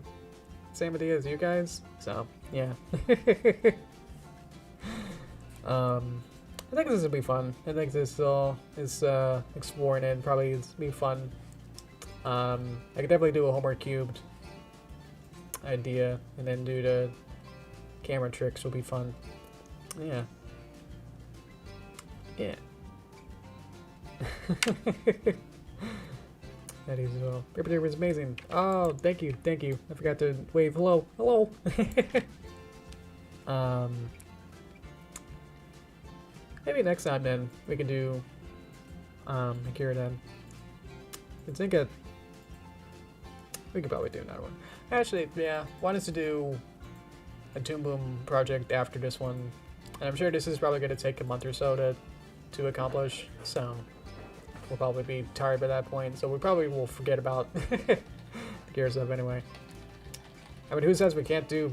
same idea as you guys. So yeah. I think this will be fun. I think this is exploring it. Probably it's be fun. I could definitely do a homework cubed idea, and then do the camera tricks will be fun. Yeah. Yeah. That is well. Paper was amazing. Oh, thank you, thank you. I forgot to wave hello, hello. Maybe next time then we can do Akira then. I think we could probably do another one. Actually, yeah, wanted to do a Toon Boom project after this one, and I'm sure this is probably going to take a month or so to accomplish. So we'll probably be tired by that point. So we probably will forget about the Gear stuff anyway. I mean, who says we can't do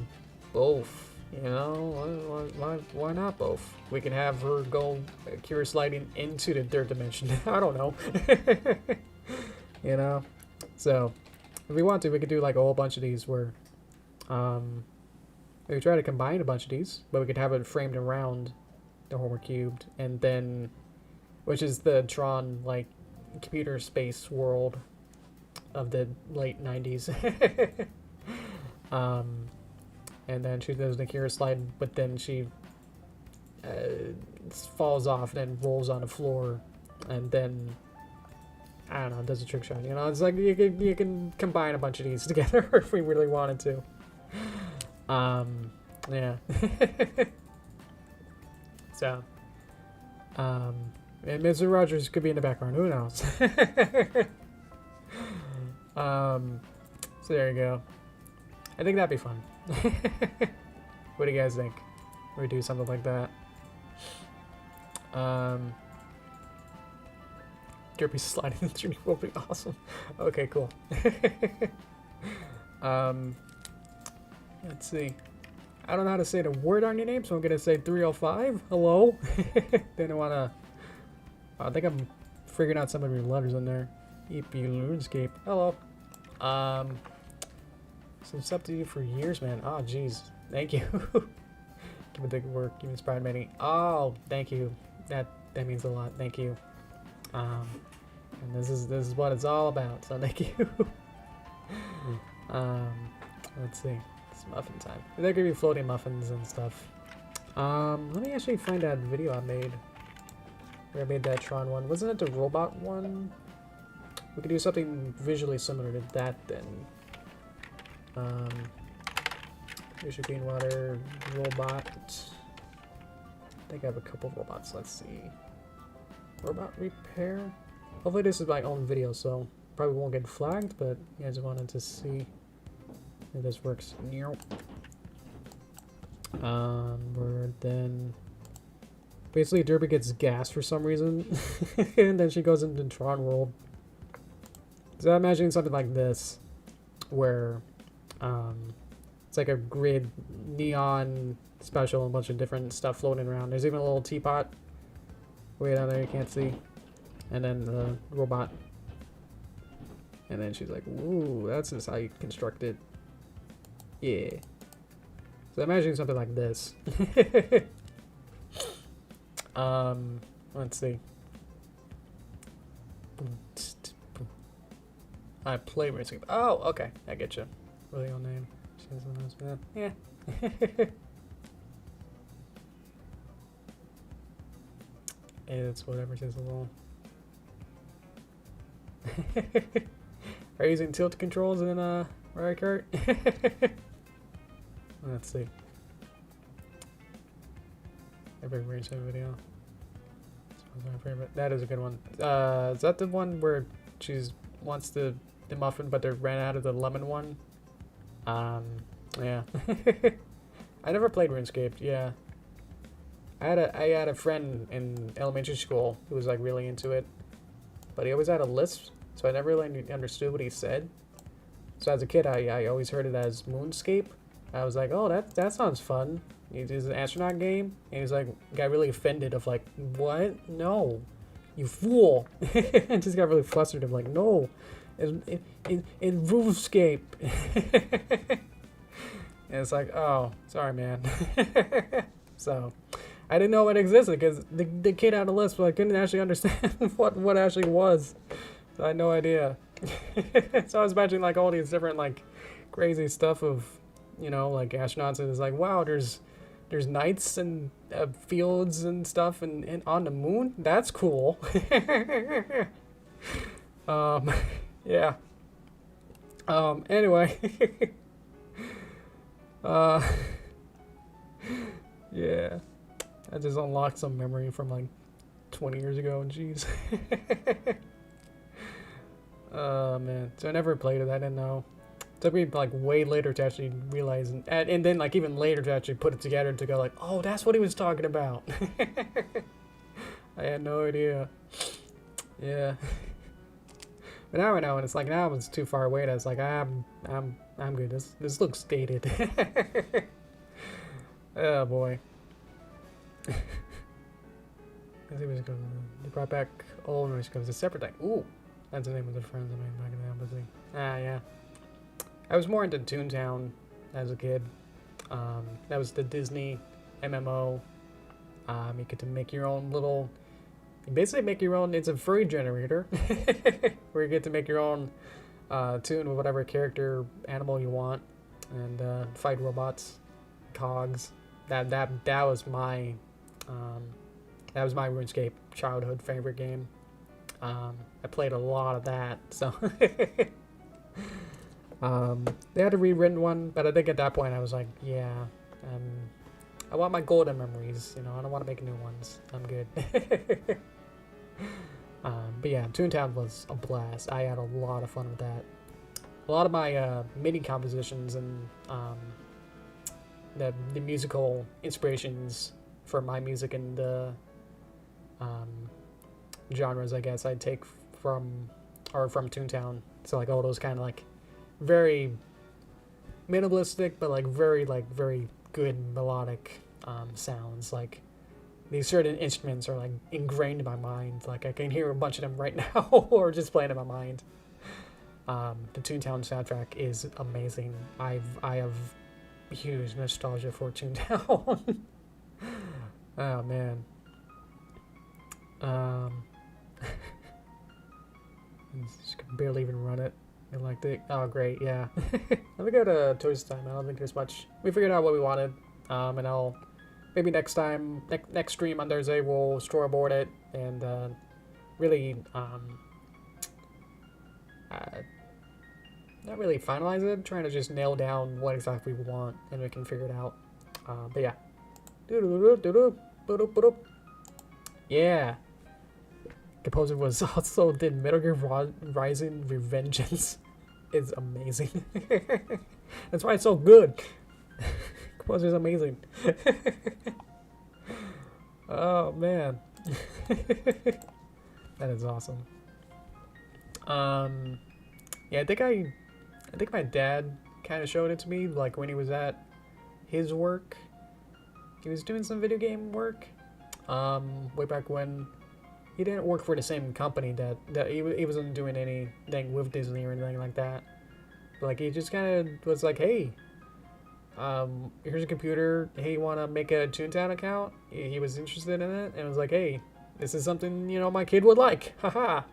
both? You know, why not both? We can have her go Akira sliding into the third dimension. I don't know. You know, so if we want to, we could do like a whole bunch of these where we could try to combine a bunch of these, but we could have it framed around the homework cubed, and then, which is the Tron like computer space world of the late 90s. And then she does the Akira slide, but then she falls off and then rolls on the floor, and then I don't know, does a trick shot. You know, it's like you can combine a bunch of these together if we really wanted to. Yeah. So, and Mr. Rogers could be in the background. Who knows? So there you go. I think that'd be fun. What do you guys think? We do something like that. Derpy sliding in 3D will be awesome. Okay, cool. Let's see. I don't know how to say the word on your name, so I'm gonna say 305. Hello. Then I wanna. I think I'm figuring out some of your letters in there. EP RuneScape. Hello. Since up to you for years, man. Oh, jeez. Thank you. Keep it good work. You inspired many. Oh, thank you. That means a lot. Thank you. And this is what it's all about. So thank you. Let's see. It's muffin time. There could be floating muffins and stuff. Let me actually find that video I made. Where I made that Tron one. Wasn't it the robot one? We could do something visually similar to that then. Yoshi Greenwater robot. I think I have a couple robots. Let's see. Robot repair. Hopefully this is my own video, so probably won't get flagged, but you guys wanted to see if this works. Where then basically Derpy gets gas for some reason, and then she goes into Tron world. So I'm imagining something like this, where it's like a grid neon special and a bunch of different stuff floating around. There's even a little teapot way down there you can't see, and then the robot, and then she's like, "Ooh, that's just how you construct it." Yeah. So I'm imagining something like this. Let's see. I play racing. Oh, okay, I get you. Really old name. Yeah. It's whatever says alone. Are you using tilt controls in Mario Kart? Let's see. Every racing video. That is a good one. Is that the one where she's wants the muffin, but they ran out of the lemon one? Yeah. I never played RuneScape. Yeah. I had a friend in elementary school who was like really into it, but he always had a lisp, so I never really understood what he said. So as a kid, I always heard it as Moonscape. I was like, oh, that sounds fun. It's an astronaut game, and he was like, got really offended of like, what? No, you fool! And just got really flustered of like, no, in RuneScape. And it's like, oh, sorry, man. So, I didn't know it existed because the kid had a list, but I couldn't actually understand what actually was. So I had no idea. So I was imagining like all these different like crazy stuff of, you know, like astronauts, and it's like, wow, there's nights and fields and stuff and on the moon. That's cool. Yeah. Anyway. Yeah. I just unlocked some memory from like 20 years ago. Jeez. Oh man. So I never played it. I didn't know. It took me like way later to actually realize, and then like even later to actually put it together to go like, oh, that's what he was talking about. I had no idea. Yeah. But now I know, and it's like now it's too far away. And it's like I'm good. This looks dated. Oh boy. Let's see what's going on. They brought back old noise because it's a separate thing. Ooh, that's the name of the friends I made back in the embassy. Ah, yeah. I was more into Toontown as a kid. That was the Disney MMO. You get to make your own little. You basically make your own. It's a furry generator where you get to make your own tune with whatever character, animal you want, and fight robots, cogs. That was my RuneScape childhood favorite game. I played a lot of that, so they had a rewritten one, but I think at that point I was like, yeah, I want my golden memories, you know, I don't want to make new ones. I'm good. But yeah, Toontown was a blast. I had a lot of fun with that. A lot of my MIDI compositions and the musical inspirations for my music and the genres, I guess, I take from Toontown. So like all those kind of like very minimalistic, but like very good melodic sounds. Like these certain instruments are like ingrained in my mind. Like I can hear a bunch of them right now, or just playing in my mind. The Toontown soundtrack is amazing. I have huge nostalgia for Toontown. Oh man. Just can barely even run it. I liked it. Oh great, yeah. Let me go to Toys Time. I don't think there's much. We figured out what we wanted. And I'll maybe next time, next stream on Thursday, we'll storyboard it and really not really finalize it. Trying to just nail down what exactly we want, and we can figure it out. But yeah. Yeah. Composer was also did Metal Gear Rising Revengeance. Is amazing. That's why it's so good. Composer's amazing. Oh man. That is awesome. Yeah, I think my dad kind of showed it to me, like when he was at his work. He was doing some video game work. Way back when. He didn't work for the same company that he wasn't doing anything with Disney or anything like that. But like he just kind of was like, hey, here's a computer. Hey, you want to make a Toontown account? He was interested in it, and was like, hey, this is something, you know, my kid would like. Haha.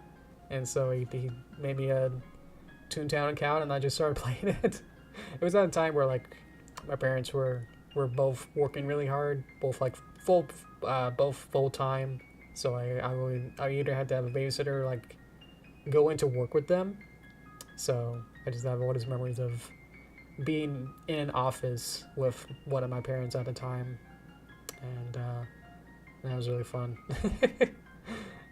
And so he made me a Toontown account, and I just started playing it. It was at a time where like my parents were both working really hard, both like both full time. So I either had to have a babysitter or like go into work with them. So I just have all these memories of being in an office with one of my parents at the time, and that was really fun.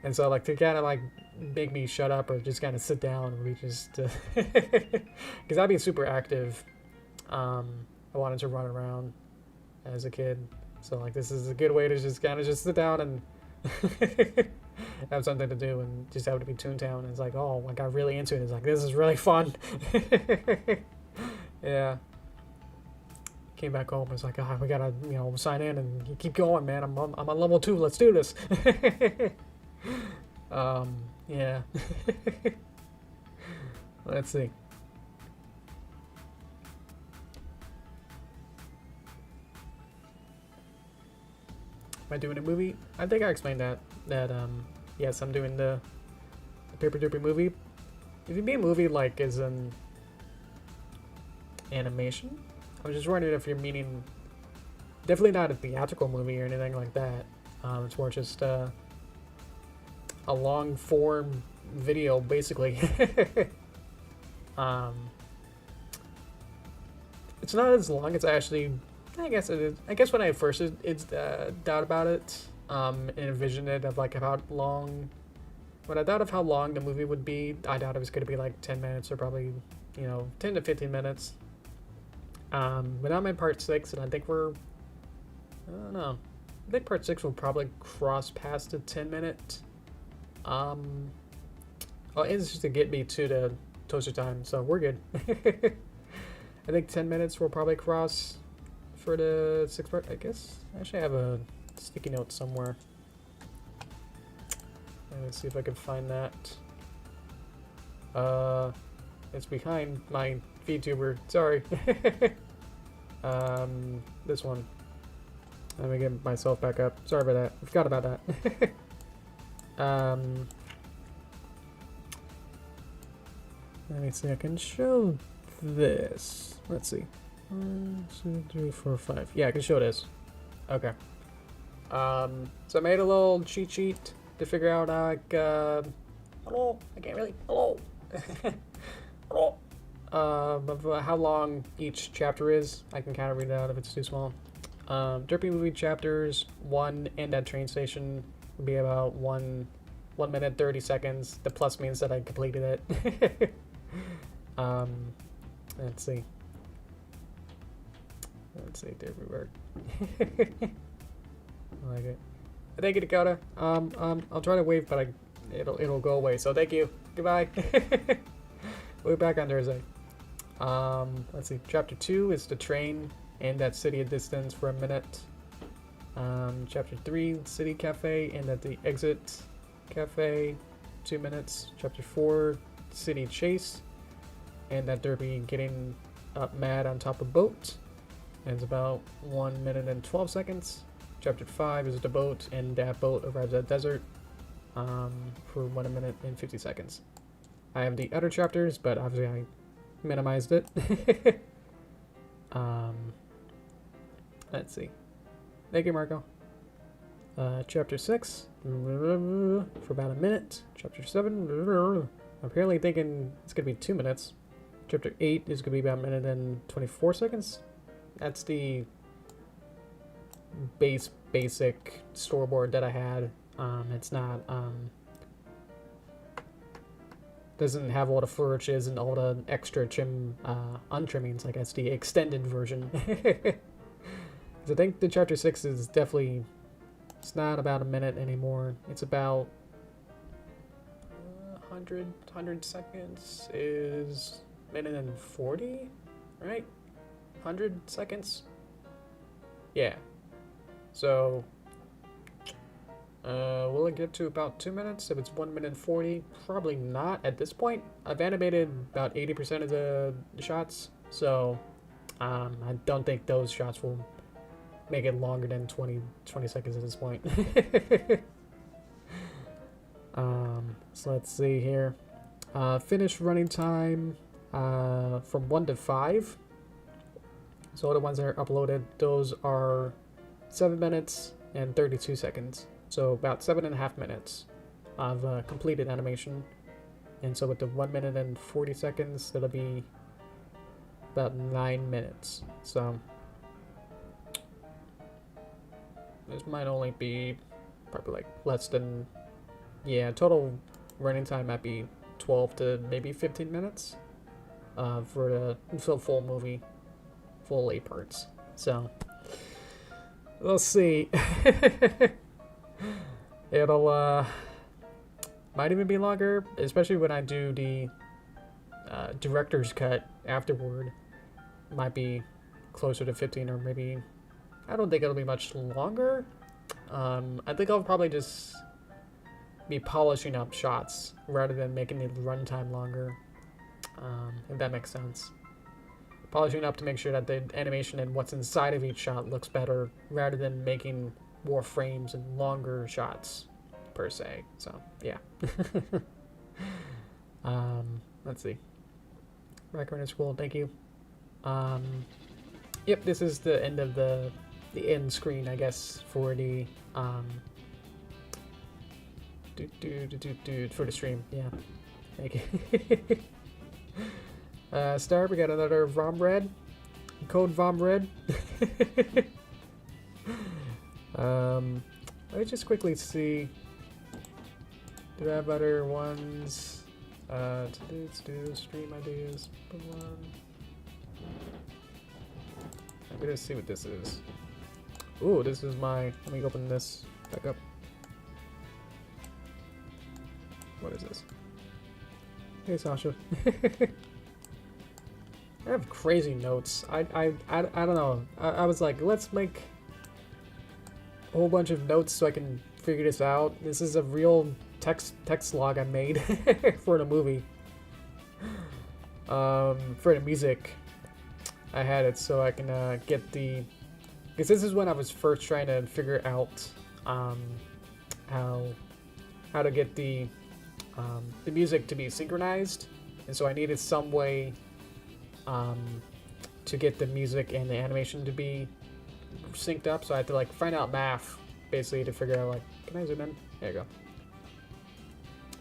And so like to kind of like make me shut up or just kind of sit down, we just because I'd be super active. I wanted to run around as a kid, so like this is a good way to just kind of just sit down and have something to do, and just have to be Toontown. It's like, oh, I got really into it. It's like, this is really fun. Yeah. Came back home. It's like, we gotta, you know, sign in and keep going, man. I'm on level 2. Let's do this. Yeah. Let's see. Am I doing a movie? I think I explained that. Yes, I'm doing the Paper Derpy movie. If you mean movie like as an animation, I was just wondering if you're meaning definitely not a theatrical movie or anything like that. It's more just a long form video, basically. It's not as long as I actually. I guess it is. I guess when I first thought about it, and envisioned it of like how long. When I thought of how long the movie would be, I thought it was going to be like 10 minutes or probably, 10 to 15 minutes. But I'm in part 6, and I think I don't know. I think part 6 will probably cross past the 10-minute. Well, it's just to get me to the toaster time, so we're good. I think 10 minutes will probably cross for the 6 part, I guess. Actually, I have a sticky note somewhere. Let's see if I can find that. It's behind my VTuber. Sorry. This one. Let me get myself back up. Sorry about that. I forgot about that. Let me see. I can show this. Let's see. 1, 2, 3, 4, 5. Yeah, I can show this. Okay. So I made a little cheat sheet to figure out hello. I can't really. Hello. Hello. Of how long each chapter is. I can kind of read it out if it's too small. Derpy movie chapters 1 and at train station would be about 1 minute 30 seconds. The plus means that I completed it. Let's see. Derpy work. I like it. Thank you, Dakota. I'll try to wave, but it'll go away. So thank you. Goodbye. We'll be back on Thursday. Let's see. Chapter 2 is the train and that city at distance for a minute. Chapter 3, city cafe and at the exit cafe, 2 minutes. Chapter 4, city chase and that Derpy getting up mad on top of boat. And it's about 1 minute and 12 seconds. Chapter 5 is the boat, and that boat arrives at desert for 1 minute and 50 seconds. I have the other chapters, but obviously I minimized it. Let's see. Thank you, Marco. Chapter 6 for about a minute. Chapter 7, I'm apparently thinking it's going to be 2 minutes. Chapter 8 is going to be about 1 minute and 24 seconds. That's the basic storyboard that I had. It's not doesn't have all the flourishes and all the extra untrimmings. Like that's the extended version. I think the chapter 6 is definitely, it's not about a minute anymore. It's about 100 seconds is minute and 40, right? 100 seconds. Yeah. So, will it get to about 2 minutes if it's 1 minute and 40? Probably not at this point. I've animated about 80% of the shots, so I don't think those shots will make it longer than 20 seconds at this point. So let's see here. Finish running time from 1 to 5. So the ones that are uploaded, those are 7 minutes and 32 seconds. So about 7.5 minutes of completed animation. And so with the 1 minute and 40 seconds, that'll be about 9 minutes. So this might only be probably like less than, yeah, total running time might be 12 to maybe 15 minutes for the full movie, full 8 parts. So we'll see. It'll might even be longer, especially when I do the director's cut afterward. Might be closer to 15 or maybe, I don't think it'll be much longer. I think I'll probably just be polishing up shots rather than making the runtime longer, if that makes sense. Polishing up to make sure that the animation and what's inside of each shot looks better rather than making more frames and longer shots per se. So yeah. Let's see. Record is cool. Thank you. Yep, this is the end of the end screen, I guess, for the for the stream. Yeah. Thank you. Star, we got another VOM red. Code VOM red. Let me just quickly see. Do I have other ones? Let's do stream ideas. I'm gonna see what this is. Ooh, this is my. Let me open this back up. What is this? Hey, Sasha. I have crazy notes. I don't know. I was like, let's make a whole bunch of notes so I can figure this out. This is a real text log I made for the movie. For the music, I had it so I can get the. Because this is when I was first trying to figure out how to get the music to be synchronized, and so I needed some way to get the music and the animation to be synced up. So I had to like find out math basically to figure out like, can I zoom in? There you go.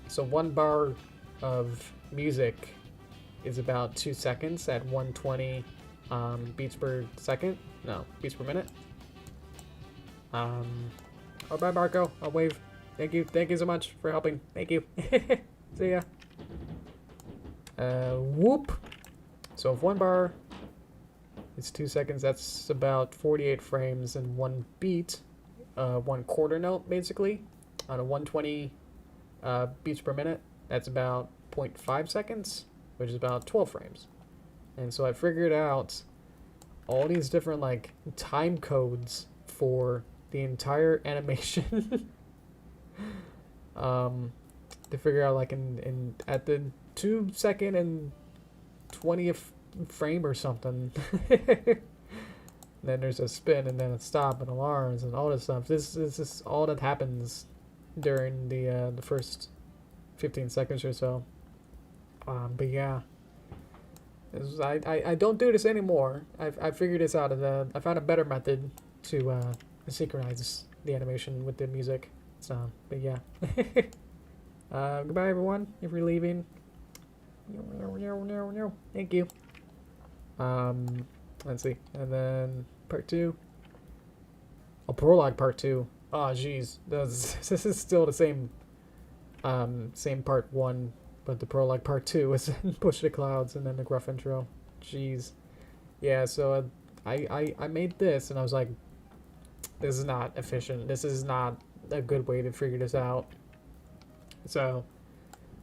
So 1 bar of music is about 2 seconds at 120 beats per second. No, beats per minute. Oh, bye, Marco. I'll wave. Thank you. Thank you so much for helping. Thank you. See ya. Whoop. So if 1 bar is 2 seconds, that's about 48 frames and 1 beat, 1 quarter note basically, on a 120 beats per minute. That's about 0.5 seconds, which is about 12 frames. And so I figured out all these different like time codes for the entire animation. To figure out like in at the 2 second and 20th frame or something. Then there's a spin and then a stop and alarms and all this stuff. This is all that happens during the first 15 seconds or so. But yeah, I don't do this anymore. I figured this out, and I found a better method to synchronize the animation with the music. So, but yeah. Goodbye, everyone. If you're leaving, thank you. Let's see, and then part 2. Oh, prologue part 2. Oh, jeez, this is still the same part 1, but the prologue part 2 is Push the Clouds and then the gruff intro. Jeez, yeah. So I made this and I was like, this is not efficient. This is not a good way to figure this out. So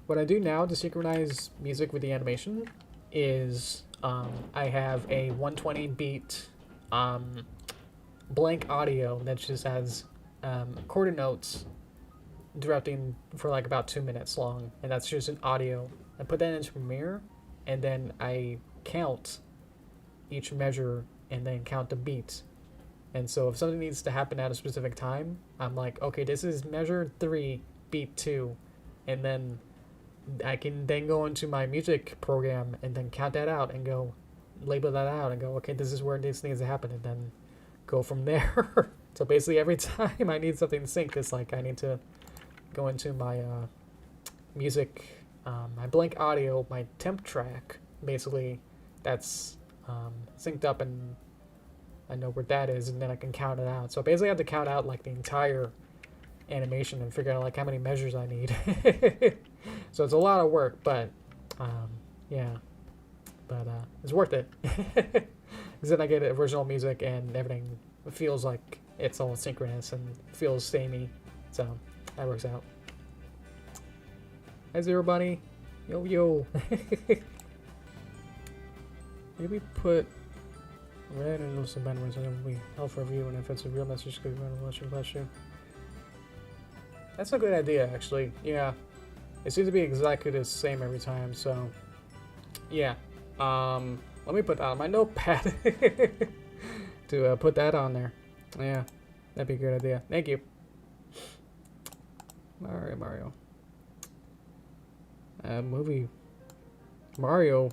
what I do now to synchronize music with the animation is I have a 120 beat blank audio that just has quarter notes interrupting for like about 2 minutes long, and that's just an audio. I put that into Premiere, and then I count each measure and then count the beats. And so if something needs to happen at a specific time, I'm like, okay, this is measure 3, beat 2, and then I can then go into my music program and then count that out and go label that out and go, okay, this is where this needs to happen, and then go from there. So basically every time I need something synced, it's like I need to go into my music, my blank audio, my temp track, basically that's synced up, and I know where that is, and then I can count it out. So basically I have to count out like the entire animation and figure out like how many measures I need. So it's a lot of work, but yeah, but it's worth it. Because then I get original music and everything feels like it's all synchronous and feels samey, so that works out. Hi Zero Bunny, yo. Maybe put red and some bad words, and it will be helpful for you, and if it's a real message, could run a question. That's a good idea, actually. Yeah, it seems to be exactly the same every time. So, yeah. Let me put that on my notepad to put that on there. Yeah, That'd be a good idea. Thank you. Alright, Mario. Movie Mario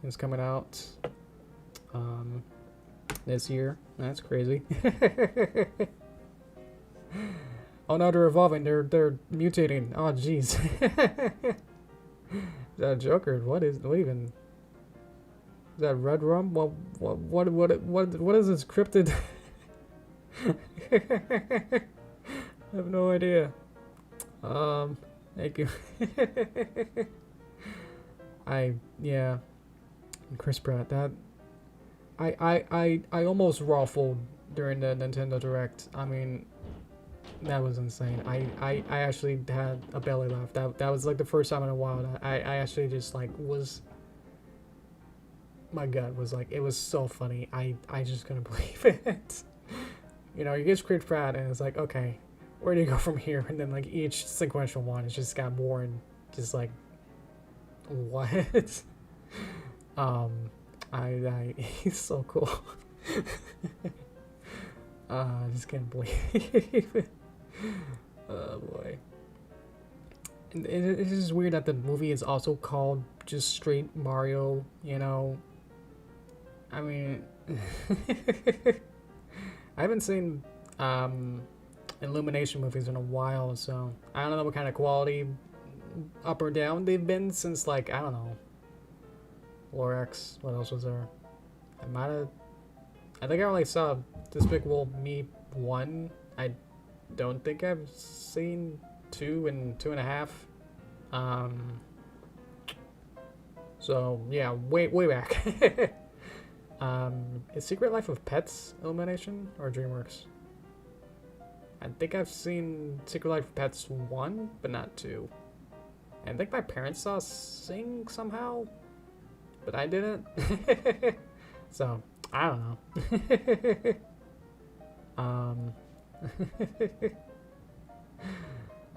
is coming out this year. That's crazy. Oh no, they're evolving. They're mutating. Oh jeez. Is that a Joker? What even? Is that Red Rum? What is this cryptid? I have no idea. Thank you. Yeah. Chris Pratt, that I almost raffled during the Nintendo Direct. I mean, that was insane. I actually had a belly laugh. That was like the first time in a while that I actually just like was, my gut was like, it was so funny. I just couldn't believe it. You know, you get Chris Pratt and it's like, okay, where do you go from here? And then like each sequential one, it just got more and just like, what? He's so cool. I just can't believe it. Oh boy. And it's just weird that the movie is also called just straight Mario, you know. I mean, I haven't seen Illumination movies in a while, so I don't know what kind of quality up or down they've been since, like, I don't know, Lorax. What else was there? I think I only saw Despicable Me 1. I don't think I've seen 2 and 2.5. So yeah, way back. Is Secret Life of Pets Illumination or DreamWorks? I think I've seen Secret Life of Pets 1, but not 2. I think my parents saw Sing somehow, but I didn't. So, I don't know.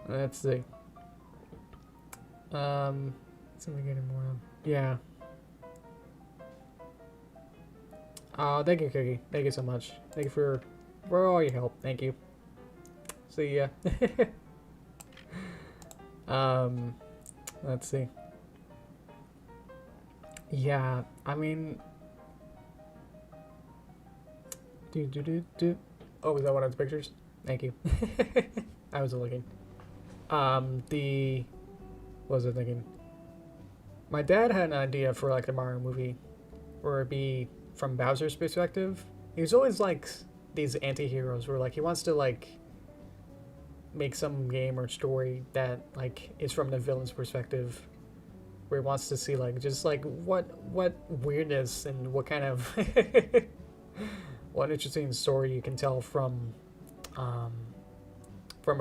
Let's see. Let's see if we get any more. Yeah. Oh, thank you, Cookie. Thank you so much. Thank you for all your help. Thank you. See ya. Let's see. Yeah, I mean, oh, is that one of the pictures? Thank you. I was looking. What was I thinking? My dad had an idea for like the Mario movie, where it'd be from Bowser's perspective. He was always like these anti-heroes, where like he wants to like make some game or story that like is from the villain's perspective, where he wants to see like just like what weirdness and what kind of what interesting story you can tell from a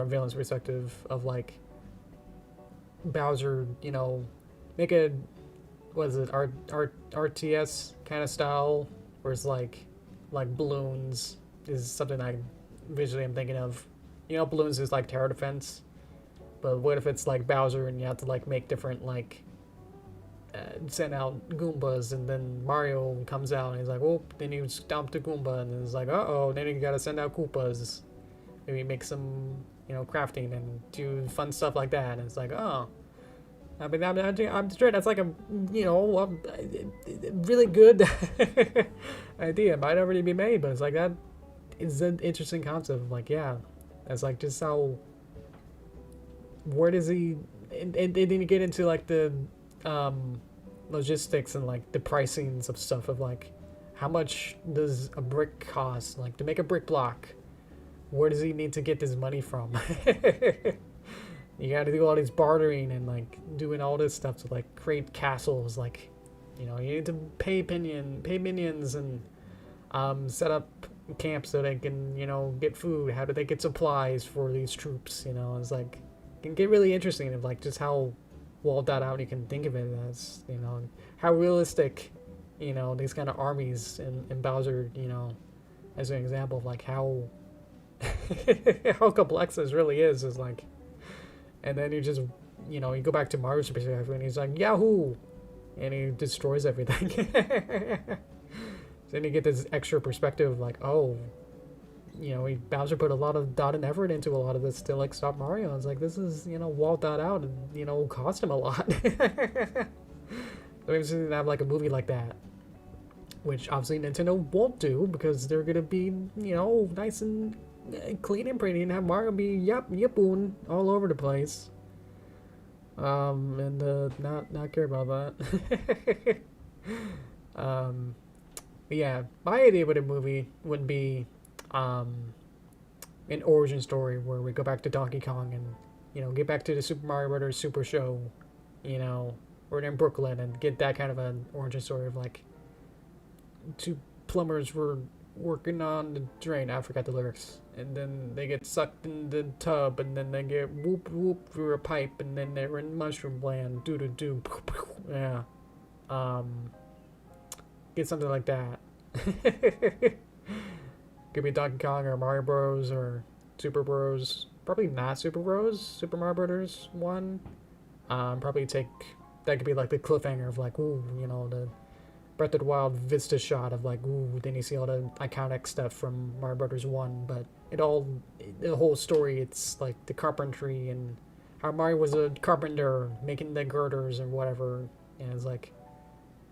villain's perspective of like Bowser, you know, make a RTS kind of style where it's like balloons is something I visually am thinking of. You know, balloons is like tower defense, but what if it's like Bowser and you have to like make different like send out Goombas, and then Mario comes out and he's like, oh, then you stomp the Goomba, and it's like, uh-oh, then you gotta send out Koopas. Maybe make some, you know, crafting and do fun stuff like that, and it's like, oh. I mean, I'm straight. That's like a, you know, a really good idea. It might already be made, but it's like that is an interesting concept. Like, yeah, that's like just how. Where does he? And then you get into like the logistics and like the pricings of stuff of like how much does a brick cost? Like to make a brick block, where does he need to get this money from? You gotta do all these bartering and like doing all this stuff to like create castles. Like, you know, you need to pay minions and set up camps so they can, you know, get food. How do they get supplies for these troops? You know, it's like it can get really interesting of like just how well thought out you can think of it as, you know, how realistic, you know, these kind of armies in Bowser, you know, as an example of like how how complex this really is like. And then you just, you know, you go back to Mario's perspective and he's like, Yahoo! And he destroys everything. Then you get this extra perspective of like, oh, you know, Bowser put a lot of thought and effort into a lot of this to like stop Mario. It's like this is, you know, well thought out and, you know, cost him a lot. Maybe to have like a movie like that, which obviously Nintendo won't do because they're gonna be, you know, nice and clean and pretty and have Mario be yappoon all over the place. And not care about that. Yeah, my idea with a movie would be an origin story where we go back to Donkey Kong and, you know, get back to the Super Mario Brothers Super Show, you know, or in Brooklyn, and get that kind of an origin story of like two plumbers were working on the drain. I forgot the lyrics. And then they get sucked in the tub, and then they get whoop whoop through a pipe, and then they're in mushroom land. Doo doo doo. Yeah. Get something like that. Could be Donkey Kong or Mario Bros. Or Super Bros. Probably not Super Bros. Super Mario Brothers 1. Probably take... That could be like the cliffhanger of like, ooh, you know, the Breath of the Wild vista shot of like, ooh, then you see all the iconic stuff from Mario Brothers 1. But the whole story, it's like the carpentry and how Mario was a carpenter making the girders and whatever. And it's like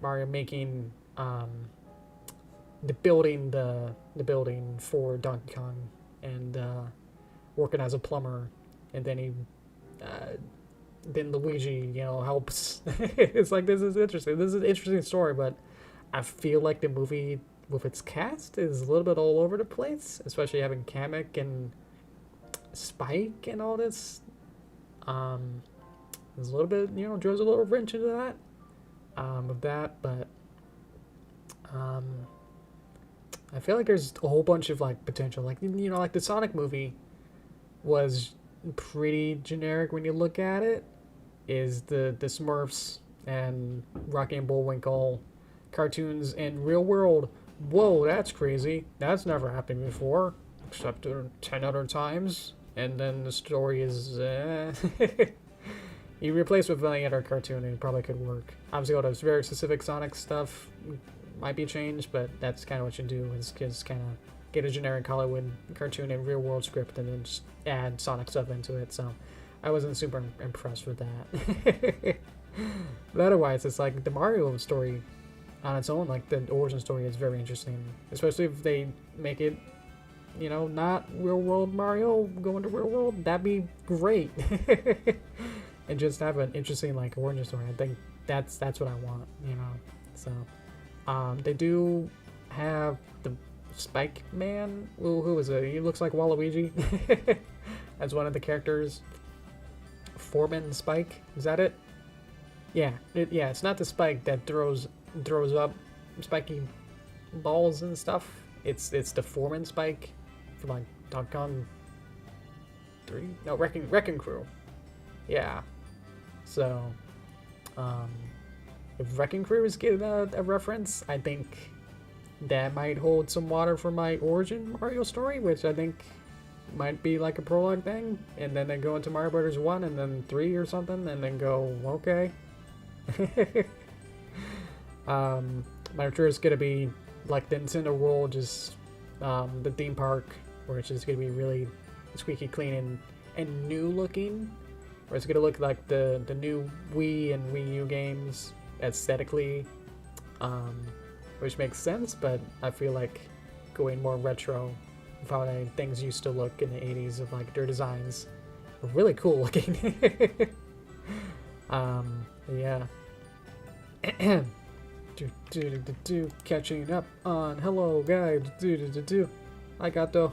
Mario making... the building for Donkey Kong and working as a plumber, and then then Luigi, you know, helps. It's like this is interesting. This is an interesting story, but I feel like the movie with its cast is a little bit all over the place, especially having Kamek and Spike and all this. There's a little bit, you know, throws a little wrench into that. Of that, but I feel like there's a whole bunch of like potential, like, you know, like the Sonic movie was pretty generic when you look at it. Is the Smurfs and Rocky and Bullwinkle cartoons in real world? Whoa, that's crazy. That's never happened before, except 10 other times. And then the story is you replace with any other cartoon and it probably could work. Obviously all those very specific Sonic stuff might be changed, but that's kind of what you do, is just kind of get a generic Hollywood cartoon and real world script and then just add Sonic stuff into it. So I wasn't super impressed with that. But otherwise, it's like the Mario story on its own, like the origin story is very interesting, especially if they make it, you know, not real world Mario going to real world. That'd be great. And just have an interesting like origin story. I think that's what I want, you know. So they do have the Spike Man. Who is it? He looks like Waluigi. As one of the characters. Foreman Spike. Is that it? Yeah. It's not the Spike that throws up spiky balls and stuff. It's the Foreman Spike from like Donkey Kong 3. No, Wrecking Crew. Yeah. So, if Wrecking Crew is getting a reference, I think that might hold some water for my origin Mario story, which I think might be like a prologue thing, and then they go into Mario Brothers 1 and then 3 or something, and then go, okay. I'm sure it's gonna be like the Nintendo World, just the theme park, where it's just gonna be really squeaky clean and new looking. Or it's gonna look like the new Wii and Wii U games aesthetically, which makes sense, but I feel like going more retro of how things used to look in the 80s, of like their designs were really cool looking. Yeah. Catching up on Hello Guys. I got though.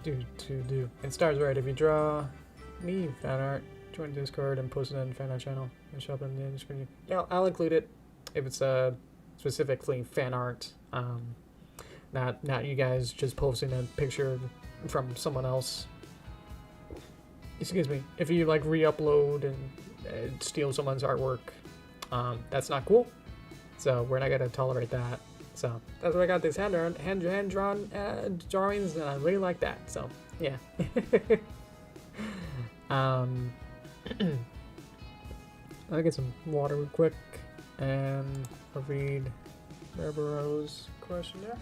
And Star's right. If you draw me fan art, join Discord and post it on the fan art channel and show up in the description. Yeah, I'll include it if it's specifically fan art. Not you guys just posting a picture from someone else. Excuse me. If you like re-upload and steal someone's artwork, that's not cool. So we're not gonna tolerate that. So that's why I got these hand drawn drawings, and I really like that. So yeah. I'll get some water real quick, and I'll read Barbaro's question there.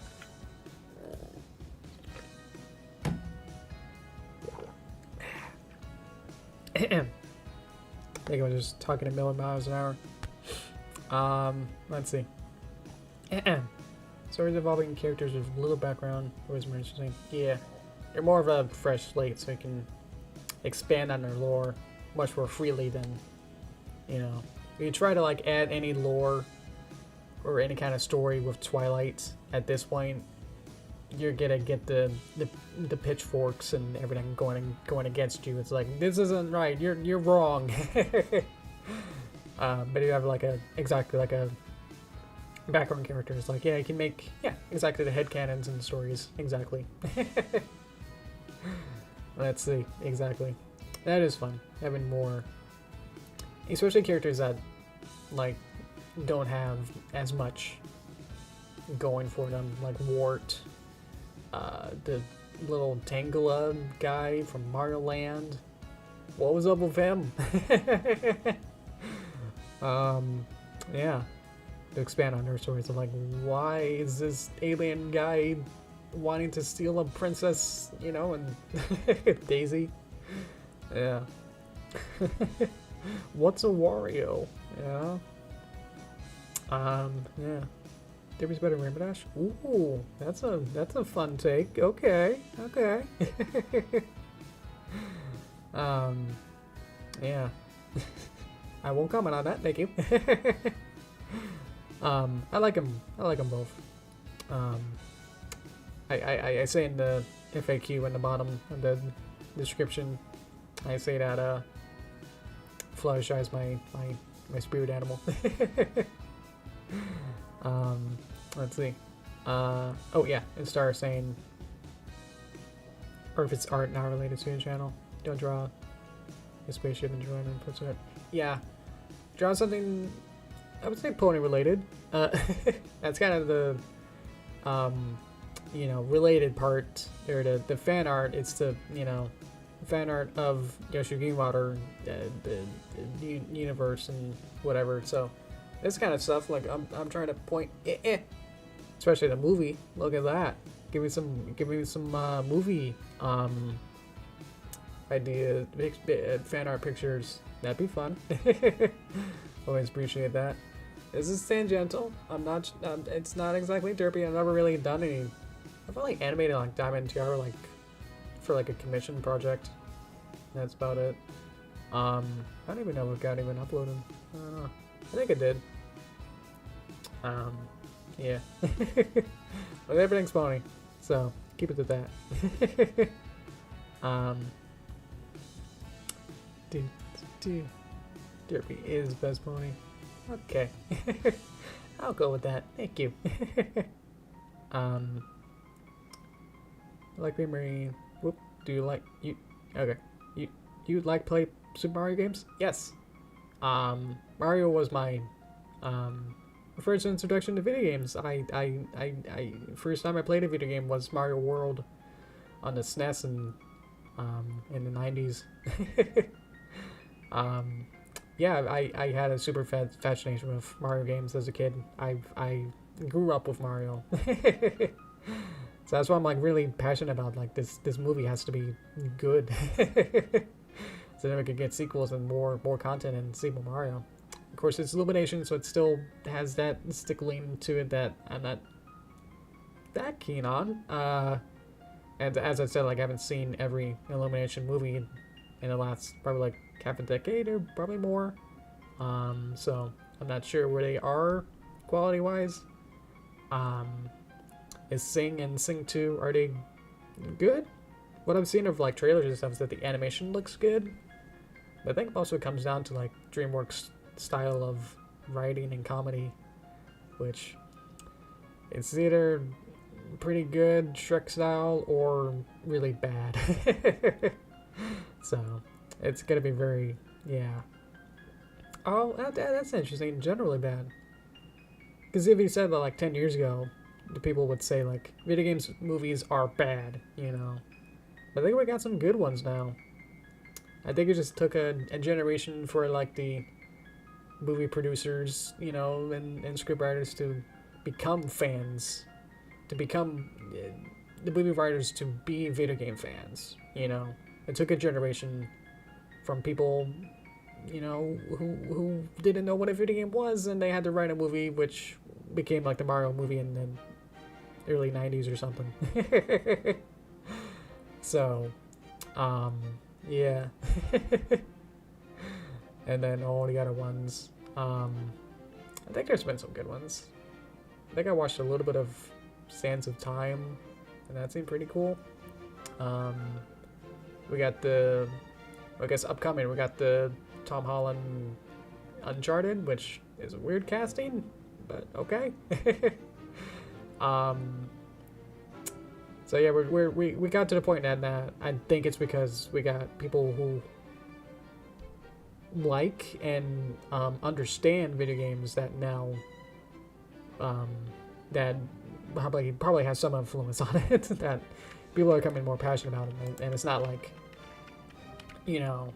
I think I was just talking a million miles an hour. Let's see. Stories involving characters with little background, always more interesting. Yeah, you're more of a fresh slate, so you can expand on their lore much more freely than, you know, if you try to like add any lore or any kind of story with Twilight at this point, you're gonna get the pitchforks and everything going against you. It's like, this isn't right. You're wrong. But you have like exactly like a background character. It's like, yeah, you can make exactly the headcanons and stories exactly. Let's see, exactly. That is fun, having more, especially characters that like don't have as much going for them, like Wart, the little Tangela guy from Mario Land. What was up with him? Yeah, to expand on her stories of like, why is this alien guy wanting to steal a princess, you know, and Daisy? Yeah. What's a Wario? Yeah. Yeah. Derpy's better than Rainbow Dash? Ooh, that's a fun take. Okay, okay. Yeah. I won't comment on that, thank you. I like them both. I say in the FAQ in the bottom of the description, I say that Fluttershy is my spirit animal. Let's see. Oh yeah, and Star saying, or if it's art not related to the channel, don't draw a spaceship and draw an input to it. Yeah, draw something, I would say pony related. That's kind of the you know, related part, or the fan art. It's the, you know, fan art of Yoshi Greenwater, the universe and whatever. So this kind of stuff, like I'm trying to point, especially the movie. Look at that. Give me some movie idea, fan art pictures. That'd be fun. Always appreciate that. This is tangential. I'm not. It's not exactly derpy. I've never really done any. I've only animated like Deviantart, like for like a commission project. That's about it. I don't even know if it got even uploaded. I don't know. I think it did. Yeah. But everything's pony, so keep it to that. Derpy is best pony. Okay. I'll go with that. Thank you. Like memory. Whoop. Do you like you? Okay. You like play Super Mario games? Yes. Mario was my first introduction to video games. I first time I played a video game was Mario World on the SNES and in the 90s. Yeah, I had a super fascination with Mario games as a kid. I grew up with Mario. So that's why I'm like really passionate about like this movie has to be good. So then we could get sequels and more content in Super Mario. Of course, it's Illumination, so it still has that stickling to it that I'm not that keen on. And as I said, like I haven't seen every Illumination movie in the last probably like half a decade or probably more. So I'm not sure where they are quality-wise. Is Sing and Sing 2, are they good? What I've seen of like trailers and stuff is that the animation looks good. But I think also it comes down to like DreamWorks style of writing and comedy, which it's either pretty good Shrek style or really bad. So it's gonna be very, yeah. Oh, that's interesting. Generally bad. Because if you said that like 10 years ago, the people would say like video games movies are bad, you know. But I think we got some good ones now. I think it just took a generation for like the movie producers, you know, and scriptwriters to become fans, to become the movie writers to be video game fans. You know, it took a generation from people, you know, who didn't know what a video game was, and they had to write a movie which became like the Mario movie in the early 90s or something. So, yeah. And then all the other ones. I think there's been some good ones. I think I watched a little bit of Sands of Time, and that seemed pretty cool. We got the, I guess upcoming, we got the Tom Holland Uncharted, which is a weird casting, but okay. So yeah, we got to the point that I think it's because we got people who like and understand video games that now that probably has some influence on it, that people are becoming more passionate about it, and it's not like, you know,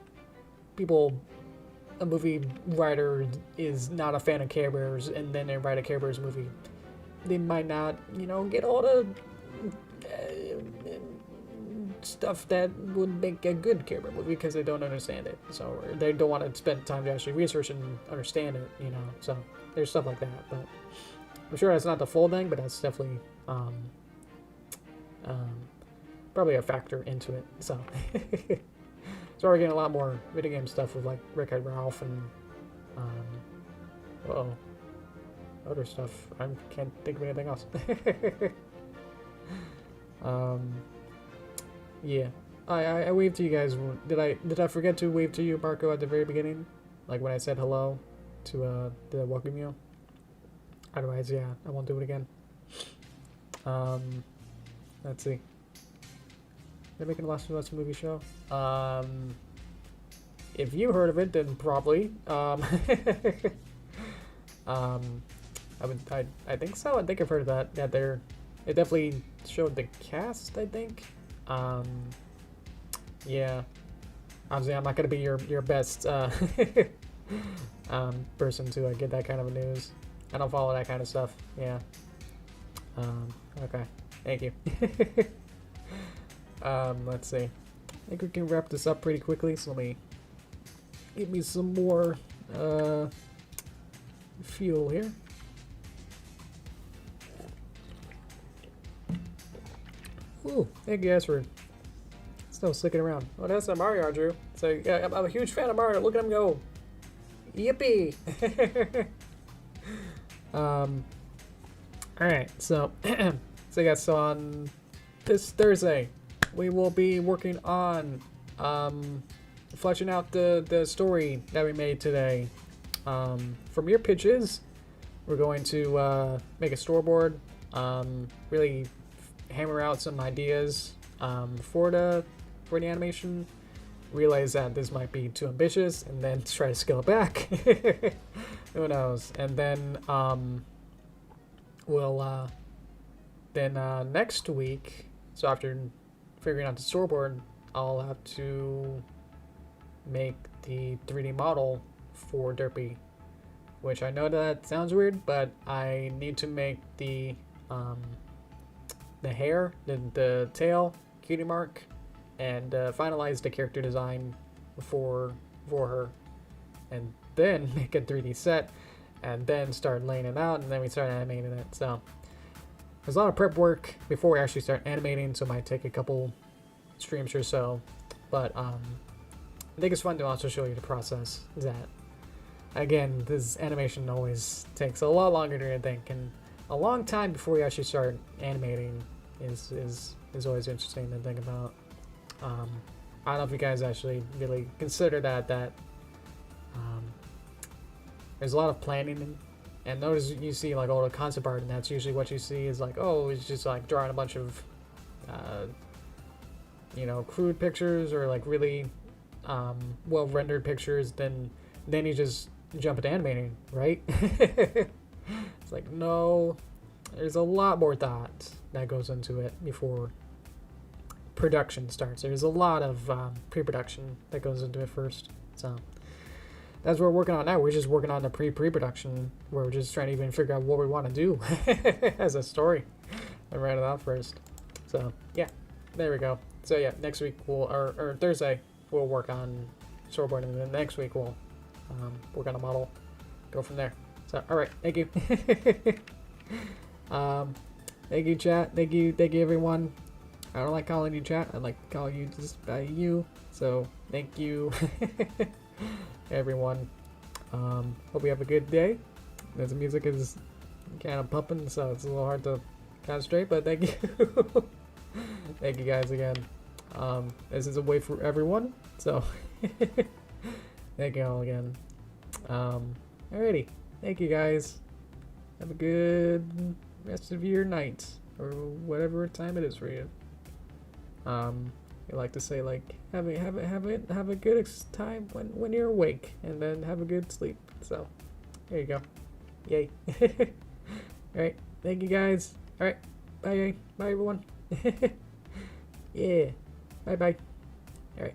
a movie writer is not a fan of Care Bears and then they write a Care Bears movie. They might not, you know, get all the stuff that would make a good Care Bear movie because they don't understand it. So they don't want to spend time to actually research and understand it, you know. So there's stuff like that. But I'm sure that's not the full thing, but that's definitely probably a factor into it. So so we're getting a lot more video game stuff with like Wreck-It Ralph and other stuff. I can't think of anything else. Yeah, I waved to you guys. Did I forget to wave to you, Marco, at the very beginning, like when I said hello to the welcome you? Otherwise, yeah, I won't do it again. Let's see. They're making a Last of Us movie show. If you heard of it, then probably. I think so. I think I've heard of that. Yeah, it definitely showed the cast, I think. Yeah. Obviously, I'm not gonna be your best person to get that kind of news. I don't follow that kind of stuff. Yeah. Okay. Thank you. Let's see. I think we can wrap this up pretty quickly. So let me give me some more fuel here. Ooh, thank you guys for still sticking around. Oh, that's not Mario, Drew. So yeah, I'm a huge fan of Mario. Look at him go. Yippee! Alright, so so guys, so on this Thursday we will be working on fleshing out the story that we made today. From your pitches, we're going to make a storyboard, really hammer out some ideas for the animation. Realize that this might be too ambitious, and then try to scale it back. Who knows? And then we'll next week, so after figuring out the storyboard, I'll have to make the 3D model for Derpy, which I know that sounds weird, but I need to make the hair, the tail, cutie mark, and finalize the character design for her, and then make a 3D set, and then start laying it out, and then we start animating it. So there's a lot of prep work before we actually start animating, so it might take a couple streams or so, but I think it's fun to also show you the process. That again, this animation always takes a lot longer than you think, and a long time before we actually start animating is always interesting to think about. I don't know if you guys actually really consider that there's a lot of planning, and notice you see like all the concept art, and that's usually what you see is like, oh, it's just like drawing a bunch of crude pictures or like really well rendered pictures, then you just jump into animating, right? It's like, no, there's a lot more thought that goes into it before production starts. There's a lot of pre-production that goes into it first. So that's what we're working on now. We're just working on the pre-production where we're just trying to even figure out what we want to do as a story and write it out first. So yeah, there we go. So yeah, next week or Thursday we'll work on storyboarding, and then next week we'll work on a model, go from there. So all right, thank you. Thank you, chat. Thank you everyone. I don't like calling you chat. I like to call you just by you. So thank you, everyone. Hope you have a good day. The music is kind of pumping, so it's a little hard to concentrate. But thank you, thank you guys again. This is a way for everyone. So thank you all again. Alrighty, thank you guys. Have a good rest of your night or whatever time it is for you. You like to say like have a good time when you're awake, and then have a good sleep. So there you go. Yay. All right, thank you guys. All right, bye everyone. Yeah, bye. All right.